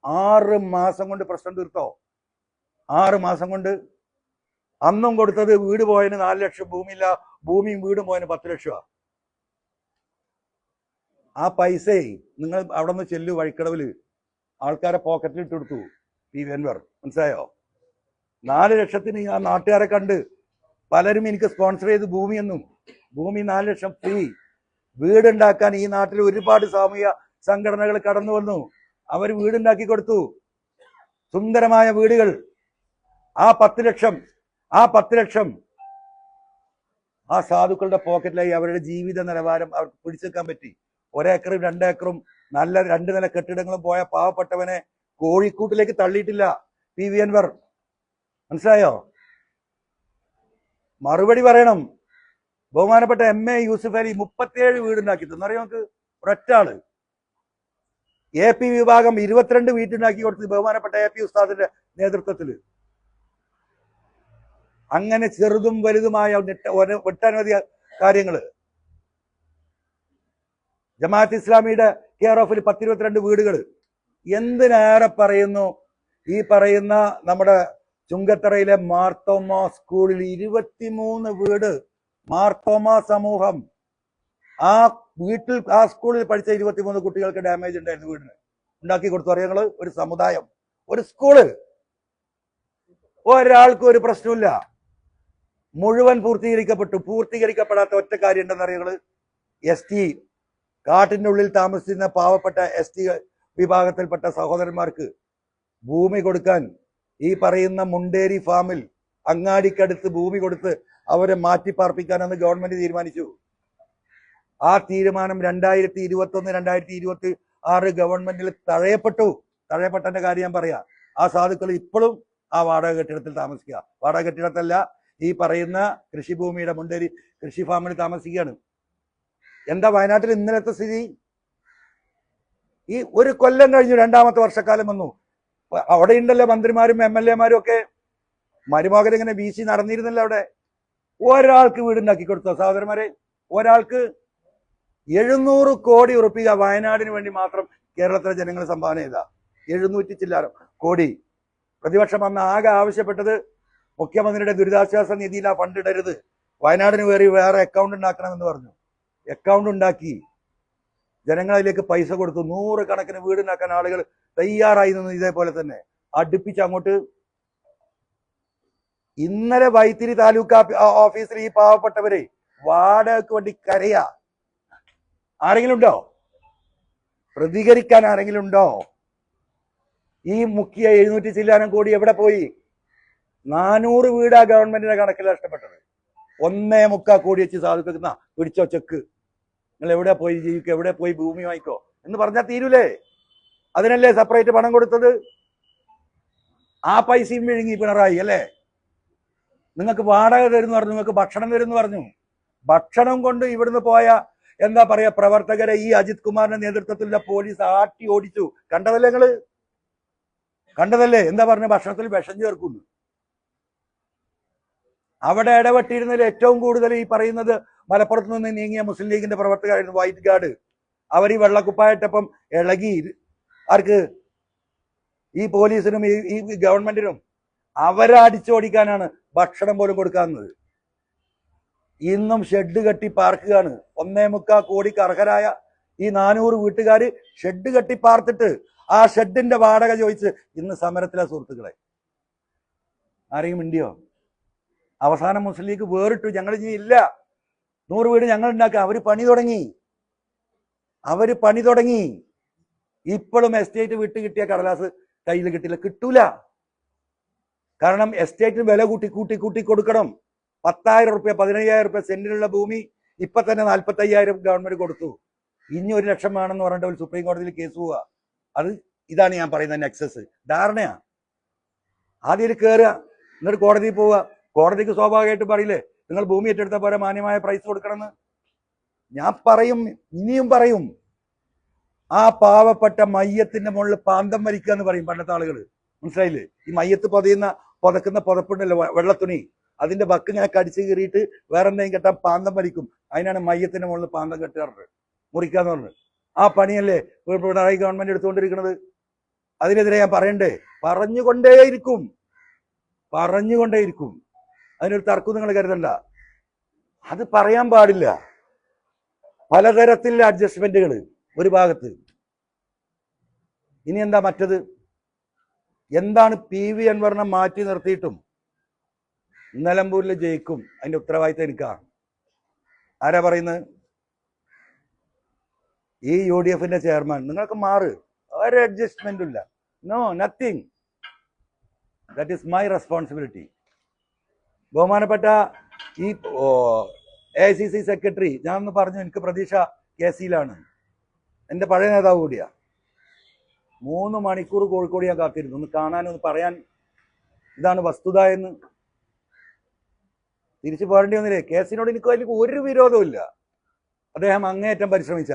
6 മാസം കൊണ്ട് പ്രശ്നം തീർത്തോ? 6 മാസം കൊണ്ട്. അന്നും കൊടുത്തത് വീട് പോയതിന് 4 ലക്ഷം, ഭൂമിയും വീടും പോയതിന് 10 ലക്ഷമാണ്. ആ പൈസയെ നിങ്ങൾ അവിടെ നിന്ന് ചെല്ലു, വഴിക്കടവില് ആൾക്കാരെ പോക്കറ്റിൽ ഇട്ട് കൊടുത്തു PV അൻവർ, മനസ്സിലായോ? 4 ലക്ഷത്തിന് ആ നാട്ടുകാരെ കണ്ട് പലരും എനിക്ക് സ്പോൺസർ ചെയ്ത് ഭൂമി 4 ലക്ഷം ഫ്രീ. വീടുണ്ടാക്കാൻ ഈ നാട്ടിൽ ഒരുപാട് സാമൂഹ്യ സംഘടനകൾ കടന്നു വന്നു, അവർ വീടുണ്ടാക്കി കൊടുത്തു, സുന്ദരമായ വീടുകൾ. ആ 10 ലക്ഷം ആ സാധുക്കളുടെ പോക്കറ്റിലായി. അവരുടെ ജീവിത നിലവാരം അവർക്ക് പിടിച്ചെടുക്കാൻ പറ്റി. 1 ഏക്കറും 2 ഏക്കറും നല്ല 2 നില കെട്ടിടങ്ങളും പോയ പാവപ്പെട്ടവനെ കോഴിക്കൂട്ടിലേക്ക് തള്ളിയിട്ടില്ല PV അൻവർ, മനസ്സിലായോ? മറുപടി പറയണം. ബഹുമാനപ്പെട്ട MA യൂസുഫ് അലി 37 വീടുണ്ടാക്കി തന്നറിയോ നമുക്ക്? ഒരൊറ്റ ആള്. AP വിഭാഗം 22 വീട്ടുണ്ടാക്കി കൊടുത്ത് ബഹുമാനപ്പെട്ട AP ഉസ്താദിന്റെ നേതൃത്വത്തിൽ. അങ്ങനെ ചെറുതും വലുതുമായ ഒട്ടനവധി കാര്യങ്ങള്. ജമാഅത്ത് ഇസ്ലാമിയുടെ കെയർ ഓഫിൽ 10-22 വീടുകൾ. എന്തിനേറെ പറയുന്നു, ഈ പറയുന്ന നമ്മുടെ ചുങ്കത്തറയിലെ മാർത്തോമ സ്കൂളിൽ 23 വീട്, മാർത്തോമ സമൂഹം. ആ സ്കൂളിൽ പഠിച്ച 23 കുട്ടികൾക്ക് ഡാമേജ് ഉണ്ടായിരുന്നു. വീടിന് ഉണ്ടാക്കി കൊടുത്തു. അറിയാങ്ങള്, ഒരു സമുദായം, ഒരു സ്കൂള്, ഒരാൾക്കും ഒരു പ്രശ്നമില്ല. മുഴുവൻ പൂർത്തീകരിക്കപ്പെടാത്ത ഒറ്റ കാര്യം ഉണ്ടെന്ന് അറിയാങ്ങള്, ST കാട്ടിന്റെ ഉള്ളിൽ താമസിക്കുന്ന പാവപ്പെട്ട ST വിഭാഗത്തിൽപ്പെട്ട സഹോദരന്മാർക്ക് ഭൂമി കൊടുക്കാൻ ഈ പറയുന്ന മുണ്ടേരി ഫാമിൽ അങ്ങാടിക്കടുത്ത് ഭൂമി കൊടുത്ത് അവരെ മാറ്റിപ്പാർപ്പിക്കാനെന്ന് ഗവൺമെന്റ് തീരുമാനിച്ചു. ആ തീരുമാനം 2021-2026 ഗവൺമെന്റിൽ തഴയപ്പെട്ടതിന്റെ കാര്യം ഞാൻ പറയാം. ആ സാധുക്കൾ ഇപ്പോഴും ആ വാടക കെട്ടിടത്തിൽ താമസിക്കുക. വാടക കെട്ടിടത്തല്ല, ഈ പറയുന്ന കൃഷിഭൂമിയുടെ മുണ്ടേരി കൃഷി ഫാമിൽ താമസിക്കുകയാണ്. എന്താ വയനാട്ടിൽ ഇന്നലത്തെ സ്ഥിതി? ഈ ഒരു കൊല്ലം കഴിഞ്ഞു, 2ാമത്തെ വർഷക്കാലം വന്നു. അവിടെ ഉണ്ടല്ലോ മന്ത്രിമാരും MLA മാരും ഒക്കെ. മരുമകൻ ഇങ്ങനെ വീശി നടന്നിരുന്നല്ലോ അവിടെ. ഒരാൾക്ക് വീടുണ്ടാക്കി കൊടുത്തോ സഹോദരന്മാരെ? ഒരാൾക്ക് 700 കോടി ഉറുപ്പിക വയനാടിന് വേണ്ടി മാത്രം കേരളത്തിലെ ജനങ്ങൾ സംഭാവന ചെയ്ത 700 ചില്ലാനം കോടി. പ്രതിപക്ഷം അന്ന് ആകെ ആവശ്യപ്പെട്ടത് മുഖ്യമന്ത്രിയുടെ ദുരിതാശ്വാസ നിധിയിൽ ആ ഫണ്ട് ഇടരുത്, വയനാടിന് വേറെ അക്കൗണ്ട് ഉണ്ടാക്കണമെന്ന് പറഞ്ഞു. അക്കൗണ്ട് ഉണ്ടാക്കി ജനങ്ങളിലേക്ക് പൈസ കൊടുത്തു. 100 കണക്കിന് വീടുണ്ടാക്കാൻ ആളുകൾ തയ്യാറായി നിന്ന് ഇതേപോലെ തന്നെ അടുപ്പിച്ച് അങ്ങോട്ട്. ഇന്നലെ വൈത്തിരി താലൂക്ക് ഓഫീസിൽ ഈ പാവപ്പെട്ടവരെ വാടകയ്ക്ക് വേണ്ടി കരയാ. ആരെങ്കിലും ഉണ്ടോ? പ്രതികരിക്കാൻ ആരെങ്കിലും ഉണ്ടോ? ഈ മുക്കിയ 700 ചില്ലാനം കോടി എവിടെ പോയി? 400 വീടാ ഗവൺമെന്റിന്റെ കണക്കിൽ നഷ്ടപ്പെട്ടത്. 1.25 കോടി വെച്ച് സാധുക്കുന്ന പിടിച്ചോ ചെക്ക്, നിങ്ങൾ എവിടെ പോയി ജീവിക്കുക, എവിടെ പോയി ഭൂമി വാങ്ങിക്കോ എന്ന് പറഞ്ഞാൽ തീരൂലേ? അതിനല്ലേ സെപ്പറേറ്റ് പണം കൊടുത്തത്? ആ പൈസയും വിഴുങ്ങി പിണറായി അല്ലേ? നിങ്ങൾക്ക് വാടക തരുന്നു പറഞ്ഞു, നിങ്ങൾക്ക് ഭക്ഷണം തരുന്നു പറഞ്ഞു. ഭക്ഷണം കൊണ്ട് ഇവിടുന്ന് പോയ എന്താ പറയാ പ്രവർത്തകരെ ഈ അജിത് കുമാറിന്റെ നേതൃത്വത്തിലുള്ള പോലീസ് ആട്ടി ഓടിച്ചു. കണ്ടതല്ലേ നിങ്ങള്? കണ്ടതല്ലേ? എന്താ പറഞ്ഞ? ഭക്ഷണത്തിൽ വിഷം ചേർക്കുന്നു. അവിടെ ഇടപെട്ടിരുന്നതിൽ ഏറ്റവും കൂടുതൽ ഈ പറയുന്നത് മലപ്പുറത്ത് നിന്ന് നീങ്ങിയ മുസ്ലിം ലീഗിന്റെ പ്രവർത്തകരായിരുന്നു, വൈറ്റ് ഗാർഡ്. അവർ ഈ വെള്ളക്കുപ്പായിട്ടപ്പം ഇളകി ആർക്ക്? ഈ പോലീസിനും ഈ ഗവൺമെന്റിനും അവരെ അടിച്ചോടിക്കാനാണ് ഭക്ഷണം പോലും കൊടുക്കാവുന്നത്. ഇന്നും ഷെഡ് കെട്ടി പാർക്കുകയാണ്. 1.25 കോടിക്ക് അർഹരായ ഈ 400 വീട്ടുകാർ ഷെഡ് കെട്ടി പാർത്തിട്ട് ആ ഷെഡിന്റെ വാടക ചോദിച്ച് ഇന്ന് സമരത്തിലെ സുഹൃത്തുക്കളെ. ആരെയും മിണ്ടിയോ? അവസാനം മുസ്ലിം ലീഗ് വേറിട്ടു. ഞങ്ങൾ ഇനി ഇല്ല, 100 വീട് ഞങ്ങൾ ഉണ്ടാക്കുക. അവര് പണി തുടങ്ങി. ഇപ്പോഴും എസ്റ്റേറ്റ് വിട്ട് കിട്ടിയ കടലാസ് കയ്യിൽ കിട്ടില്ല, കിട്ടൂല. കാരണം എസ്റ്റേറ്റിന് വില കൂട്ടി കൊടുക്കണം. 10,000 റുപ്യ 15,000 റുപ്യ സെന്റിനുള്ള ഭൂമി ഇപ്പൊ തന്നെ 45,000 ഗവൺമെന്റ് കൊടുത്തു. ഇനി 1 ലക്ഷം വേണമെന്ന് പറഞ്ഞിട്ട് ഒരു സുപ്രീം കോടതിയിൽ കേസ് പോവുക. ഇതാണ് ഞാൻ പറയുന്നത് നെക്സസ്, ധാരണയാ. ആദ്യം കയറുക, എന്നിട്ട് കോടതിയിൽ പോവുക. കോടതിക്ക് സ്വാഭാവികമായിട്ട് പറയില്ലേ നിങ്ങൾ ഭൂമി ഏറ്റെടുത്ത പോലെ മാന്യമായ പ്രൈസ് കൊടുക്കണമെന്ന്. ഞാൻ പറയും, ഇനിയും പറയും. ആ പാവപ്പെട്ട മയ്യത്തിന്റെ മുകളിൽ പാന്തം വരിക്കുക എന്ന് പറയും പണ്ടത്തെ ആളുകൾ. മനസ്സിലായില്ലേ? ഈ മയ്യത്ത് പുതക്കുന്ന പുതപ്പുണ്ടല്ലോ, വെള്ളത്തുണി, അതിന്റെ ബക്ക് ഇങ്ങനെ കടിച്ചു കീറിയിട്ട് വേറെ എന്തെങ്കിലും കെട്ടാൻ പാന്തം വലിക്കും. അതിനാണ് മയ്യത്തിന്റെ മുകളിൽ പാന്തം കെട്ടാറുണ്ട്, മുറിക്കാന്ന് പറഞ്ഞു. ആ പണിയല്ലേ പിണറായി ഗവൺമെന്റ് എടുത്തുകൊണ്ടിരിക്കുന്നത്. അതിനെതിരെ ഞാൻ പറയണ്ടേ? പറഞ്ഞുകൊണ്ടേയിരിക്കും. അതിനൊരു തർക്കം നിങ്ങൾ കരുതണ്ട. അത് പറയാൻ പാടില്ല. പലതരത്തിലുള്ള അഡ്ജസ്റ്റ്മെന്റുകൾ ഒരു ഭാഗത്ത്. ഇനി എന്താ മറ്റത്? എന്താണ് PV അൻവറിനെ മാറ്റി നിർത്തിയിട്ടും നിലമ്പൂരിൽ ജയിക്കും? അതിന്റെ ഉത്തരവാദിത്തം എനിക്കാ. ആരാ പറയുന്നത്? ഈ UDF-ന്റെ ചെയർമാൻ. നിങ്ങൾക്ക് മാറ്, ഒരു അഡ്ജസ്റ്റ്മെന്റും ഇല്ല. No, nothing. That is my responsibility. ബഹുമാനപ്പെട്ട ഈ AICC സെക്രട്ടറി ഞാനൊന്ന് പറഞ്ഞു, എനിക്ക് പ്രതീക്ഷ KC-യിലാണ്. എൻ്റെ പഴയ നേതാവ് കൂടിയാ. 3 മണിക്കൂർ കോഴിക്കോട് ഞാൻ കാത്തിരുന്നു, ഒന്ന് കാണാനൊന്ന് പറയാൻ ഇതാണ് വസ്തുത എന്ന്. തിരിച്ചു പോരേണ്ടി വന്നില്ലേ? KC-നോട് എനിക്ക് അതിൽ ഒരു വിരോധവും ഇല്ല. അദ്ദേഹം അങ്ങേയറ്റം പരിശ്രമിച്ച.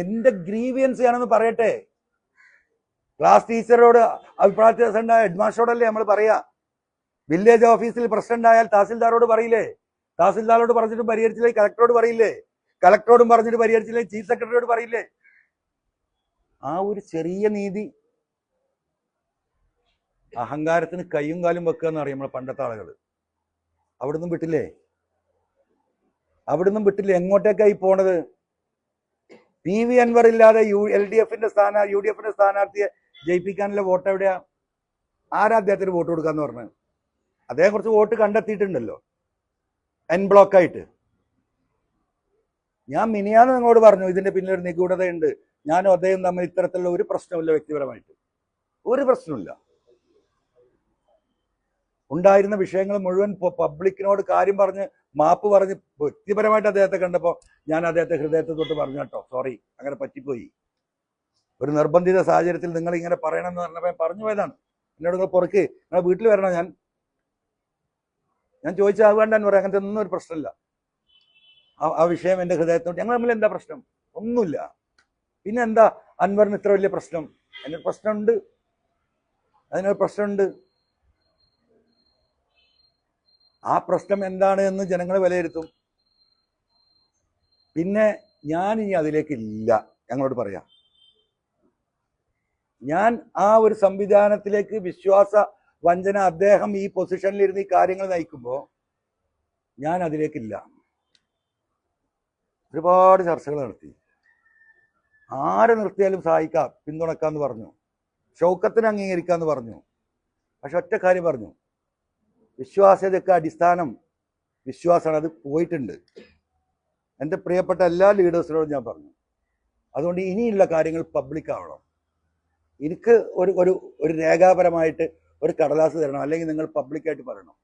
എന്റെ ഗ്രീവിയൻസ് ഞാനൊന്ന് പറയട്ടെ. ക്ലാസ് ടീച്ചറോട് അഭിപ്രായ വ്യത്യാസം ഉണ്ടായ ഹെഡ്മാസ്റ്ററോടല്ലേ നമ്മൾ പറയാ. വില്ലേജ് ഓഫീസിൽ പ്രശ്നം ഉണ്ടായാൽ തഹസിൽദാരോട് പറയില്ലേ? തഹസിൽദാരോട് പറഞ്ഞിട്ട് പരിഹരിച്ചില്ലേ കളക്ടറോട് പറയില്ലേ? കളക്ടറോടും പറഞ്ഞിട്ട് പരിഹരിച്ചില്ലേ ചീഫ് സെക്രട്ടറിയോട് പറയില്ലേ? ആ ഒരു ചെറിയ നീതി. അഹങ്കാരത്തിന് കയ്യും കാലും വെക്കുക എന്ന് പറയും നമ്മളെ പണ്ടത്തെ ആളുകൾ. അവിടുന്ന് വിട്ടില്ലേ? എങ്ങോട്ടേക്കായി പോണത്? PV അൻവർ ഇല്ലാതെ UDF-ന്റെ സ്ഥാനാർത്ഥിയെ ജയിപ്പിക്കാനുള്ള വോട്ട് എവിടെയാ? ആരാ അദ്ദേഹത്തിന് വോട്ട് കൊടുക്കാന്ന് പറഞ്ഞത്? അദ്ദേഹം കുറച്ച് വോട്ട് കണ്ടെത്തിയിട്ടുണ്ടല്ലോ എൻ ബ്ലോക്കായിട്ട്. ഞാൻ മിനിയാന്ന് നിങ്ങളോട് പറഞ്ഞു ഇതിന്റെ പിന്നിലൊരു നിഗൂഢതയുണ്ട്. ഞാനും അദ്ദേഹം തമ്മിൽ ഇത്തരത്തിലുള്ള ഒരു പ്രശ്നമില്ല, വ്യക്തിപരമായിട്ട് ഒരു പ്രശ്നമില്ല. ഉണ്ടായിരുന്ന വിഷയങ്ങൾ മുഴുവൻ പബ്ലിക്കിനോട് കാര്യം പറഞ്ഞ് മാപ്പ് പറഞ്ഞ് വ്യക്തിപരമായിട്ട് അദ്ദേഹത്തെ കണ്ടപ്പോൾ ഞാൻ അദ്ദേഹത്തെ ഹൃദയത്തെ തൊട്ട് പറഞ്ഞു കേട്ടോ, സോറി, അങ്ങനെ പറ്റിപ്പോയി, ഒരു നിർബന്ധിത സാഹചര്യത്തിൽ നിങ്ങൾ ഇങ്ങനെ പറയണമെന്ന് പറഞ്ഞപ്പോൾ പറഞ്ഞു പോയതാണ്. എന്നോട് നിങ്ങൾ പുറക്ക് നിങ്ങളെ വീട്ടിൽ വരണം, ഞാൻ ചോദിച്ചാൽ വേണ്ടെന്ന് പറയാം. അങ്ങനത്തെ ഒന്നും ഒരു പ്രശ്നമില്ല. ആ വിഷയം എൻ്റെ ഹൃദയത്തോട്ട്, ഞങ്ങൾ തമ്മിൽ എന്താ പ്രശ്നം? ഒന്നുമില്ല. പിന്നെ എന്താ അൻവറിന് ഇത്ര വലിയ പ്രശ്നം? അതിനൊരു പ്രശ്നമുണ്ട്. ആ പ്രശ്നം എന്താണ് എന്ന് ജനങ്ങൾ വിലയിരുത്തും. പിന്നെ ഞാൻ ഇനി അതിലേക്കില്ല, ഞങ്ങളോട് പറയാം. ഞാൻ ആ ഒരു സംവിധാനത്തിലേക്ക് വിശ്വാസ വഞ്ചന, അദ്ദേഹം ഈ പൊസിഷനിലിരുന്ന് ഈ കാര്യങ്ങൾ നയിക്കുമ്പോൾ ഞാൻ അതിലേക്കില്ല. ഒരുപാട് ചർച്ചകൾ നടത്തി. ആരെ നിർത്തിയാലും സഹായിക്കാം, പിന്തുണക്കാന്ന് പറഞ്ഞു, ഷൗക്കത്തിന് അംഗീകരിക്കാന്ന് പറഞ്ഞു. പക്ഷെ ഒറ്റ കാര്യം പറഞ്ഞു, വിശ്വാസ്യതയ്ക്ക് അടിസ്ഥാനം വിശ്വാസമാണ്. അത് പോയിട്ടുണ്ട്. എൻ്റെ പ്രിയപ്പെട്ട എല്ലാ ലീഡേഴ്സിനോടും ഞാൻ പറഞ്ഞു. അതുകൊണ്ട് ഇനിയുള്ള കാര്യങ്ങൾ പബ്ലിക് ആവണം. എനിക്ക് ഒരു രേഖാപരമായിട്ട് ഒരു കടലാസ് തരണം, അല്ലെങ്കിൽ നിങ്ങൾ പബ്ലിക്കായിട്ട് പറയണം.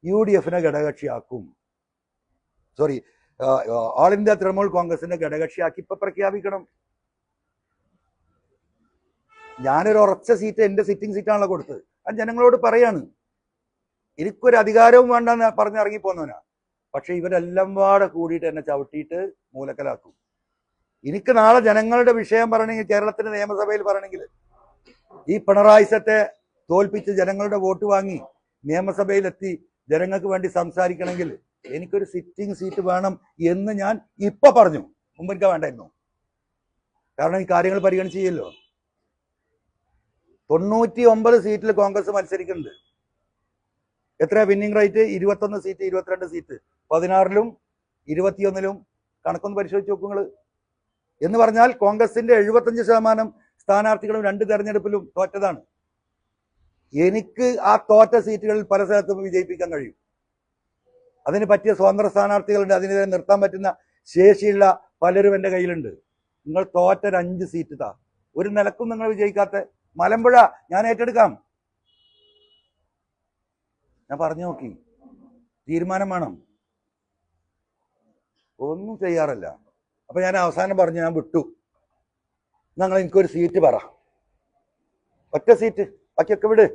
UDF-നെ ഘടകകക്ഷിയാക്കും, സോറി, ഓൾ ഇന്ത്യ തൃണമൂൽ കോൺഗ്രസിന്റെ ഘടകകക്ഷിയാക്കി ഇപ്പൊ പ്രഖ്യാപിക്കണം. ഞാനൊരു ഉറച്ച സീറ്റ്, എൻ്റെ സിറ്റിംഗ് സീറ്റാണല്ലോ കൊടുത്തത്. അത് ജനങ്ങളോട് പറയാണ്. എനിക്കൊരു അധികാരവും വേണ്ടെന്ന് പറഞ്ഞിറങ്ങിപ്പോന്നവനാ. പക്ഷെ ഇവരെല്ലാം പാടെ കൂടിയിട്ട് എന്നെ ചവിട്ടിയിട്ട് മൂലക്കലാക്കും. എനിക്ക് നാളെ ജനങ്ങളുടെ വിഷയം പറയണമെങ്കിൽ, കേരളത്തിന്റെ നിയമസഭയിൽ പറയണമെങ്കിൽ, ഈ പിണറായിസത്തെ തോൽപ്പിച്ച് ജനങ്ങളുടെ വോട്ട് വാങ്ങി നിയമസഭയിലെത്തി ജനങ്ങൾക്ക് വേണ്ടി സംസാരിക്കണമെങ്കിൽ എനിക്കൊരു സിറ്റിംഗ് സീറ്റ് വേണം എന്ന് ഞാൻ ഇപ്പൊ പറഞ്ഞു. മുമ്പ് എനിക്ക് വേണ്ടായിരുന്നു. കാരണം ഈ കാര്യങ്ങൾ പരിഗണിച്ചല്ലോ. 99 സീറ്റിൽ കോൺഗ്രസ് മത്സരിക്കുന്നുണ്ട്. എത്ര വിന്നിംഗ് റേറ്റ്? 21 സീറ്റ്, 22 സീറ്റ്, 16-ലും 21-ലും. കണക്കൊന്ന് പരിശോധിച്ച് നോക്കുങ്ങൾ. എന്ന് പറഞ്ഞാൽ കോൺഗ്രസിന്റെ 75% സ്ഥാനാർത്ഥികളും 2 തെരഞ്ഞെടുപ്പിലും തോറ്റതാണ്. എനിക്ക് ആ തോറ്റ സീറ്റുകളിൽ പല സ്ഥലത്തും വിജയിപ്പിക്കാൻ കഴിയും. അതിന് പറ്റിയ സ്വതന്ത്ര സ്ഥാനാർത്ഥികളുണ്ട്. അതിനെതിരെ നിർത്താൻ പറ്റുന്ന ശേഷിയുള്ള പലരും എൻ്റെ കയ്യിലുണ്ട്. നിങ്ങൾ തോറ്റ 5 സീറ്റ് താ, ഒരു നിലക്കും നിങ്ങൾ വിജയിക്കാത്ത മലമ്പുഴ ഞാൻ ഏറ്റെടുക്കാം. ഞാൻ പറഞ്ഞു നോക്കി. തീരുമാനം വേണം. ഒന്നും ചെയ്യാറില്ല. അപ്പൊ ഞാൻ അവസാനം പറഞ്ഞു, ഞാൻ വിട്ടു. നിങ്ങൾ എനിക്കൊരു സീറ്റ് പറ, ഒറ്റ സീറ്റ്, ബാക്കിയൊക്കെ വിട്.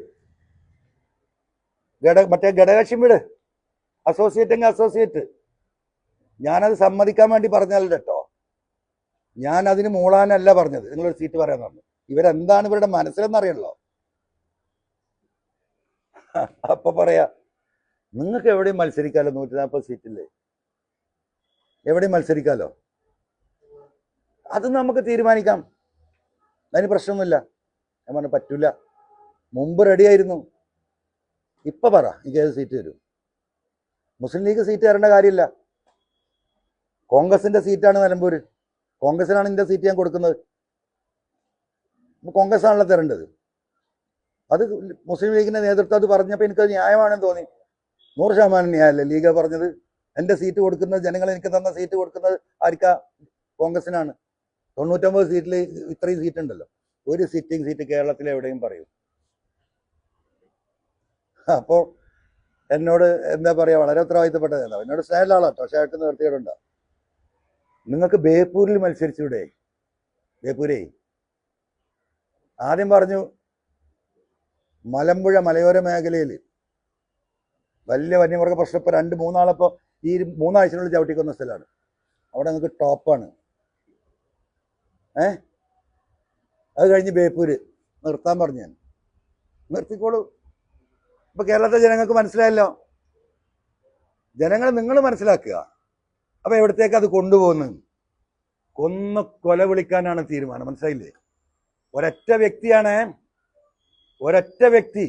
മറ്റേ ഘടകകക്ഷിയും വിട്, അസോസിയേറ്റ് എങ്കിൽ അസോസിയേറ്റ്. ഞാനത് സമ്മതിക്കാൻ വേണ്ടി പറഞ്ഞല്ല കേട്ടോ. ഞാൻ അതിന് മൂളാനല്ല പറഞ്ഞത്. നിങ്ങളൊരു സീറ്റ് പറയാൻ പറഞ്ഞു. ഇവരെന്താണ് ഇവരുടെ മനസ്സിലെന്നറിയണല്ലോ. അപ്പൊ പറയാ, നിങ്ങൾക്ക് എവിടെയും മത്സരിക്കാലോ, 140 സീറ്റില്ലേ, എവിടെയും മത്സരിക്കാലോ. അത് നമുക്ക് തീരുമാനിക്കാം, അതിന് പ്രശ്നമൊന്നുമില്ല. ഞാൻ പറഞ്ഞു പറ്റൂല. മുമ്പ് റെഡിയായിരുന്നു, ഇപ്പൊ പറ എനിക്ക് ഏത് സീറ്റ് തരും. മുസ്ലിം ലീഗ് സീറ്റ് തരേണ്ട കാര്യമില്ല. കോൺഗ്രസിന്റെ സീറ്റാണ് നിലമ്പൂര്. കോൺഗ്രസിനാണ് ഇതിന്റെ സീറ്റ് ഞാൻ കൊടുക്കുന്നത്. കോൺഗ്രസ് ആണല്ലോ തരേണ്ടത്. അത് മുസ്ലിം ലീഗിന്റെ നേതൃത്വം അത് പറഞ്ഞപ്പോൾ എനിക്കത് ന്യായമാണെന്ന് തോന്നി. 100% ന്യായമല്ലേ ലീഗ് പറഞ്ഞത്. എൻ്റെ സീറ്റ് കൊടുക്കുന്നത്, ജനങ്ങൾ എനിക്ക് തന്ന സീറ്റ് കൊടുക്കുന്നത് ആർക്കാ? കോൺഗ്രസിനാണ്. 99 സീറ്റിൽ ഇത്രയും സീറ്റ് ഉണ്ടല്ലോ. ഒരു സിറ്റിംഗ് സീറ്റ് കേരളത്തിൽ എവിടെയും പറയും. അപ്പോൾ എന്നോട് എന്താ പറയാ, വളരെ ഉത്തരവാദിത്തപ്പെട്ടത് എന്താ, എന്നോട് സ്നേഹമുള്ള ആളാട്ടോ. പക്ഷെ അയാൾക്ക് നിർത്തിയിടുണ്ടോ? നിങ്ങൾക്ക് ബേപ്പൂരിൽ മത്സരിച്ചൂടെ? ബേപ്പൂരേ ആദ്യം പറഞ്ഞു, മലമ്പുഴ മലയോര മേഖലയിൽ വലിയ വന്യമൃഗ പ്രശ്നം ഇപ്പോൾ 2-3 നാളപ്പോൾ ഈ 3 ആഴ്ചകളിൽ ചവിട്ടിക്കൊന്ന സ്ഥലമാണ്. അവിടെ നിങ്ങൾക്ക് ടോപ്പാണ്. അത് കഴിഞ്ഞ് ബേപ്പൂര് നിർത്താൻ പറഞ്ഞു. ഞാൻ നിർത്തിക്കോളൂ. ഇപ്പൊ കേരളത്തെ ജനങ്ങൾക്ക് മനസ്സിലായല്ലോ. ജനങ്ങൾ നിങ്ങൾ മനസ്സിലാക്കുക. അപ്പൊ എവിടത്തേക്ക് അത് കൊണ്ടുപോകുന്നു? കൊന്ന് കൊല വിളിക്കാനാണ് തീരുമാനം. മനസ്സിലായില്ലേ? ഒരൊറ്റ വ്യക്തിയാണ്, ഒരൊറ്റ വ്യക്തി.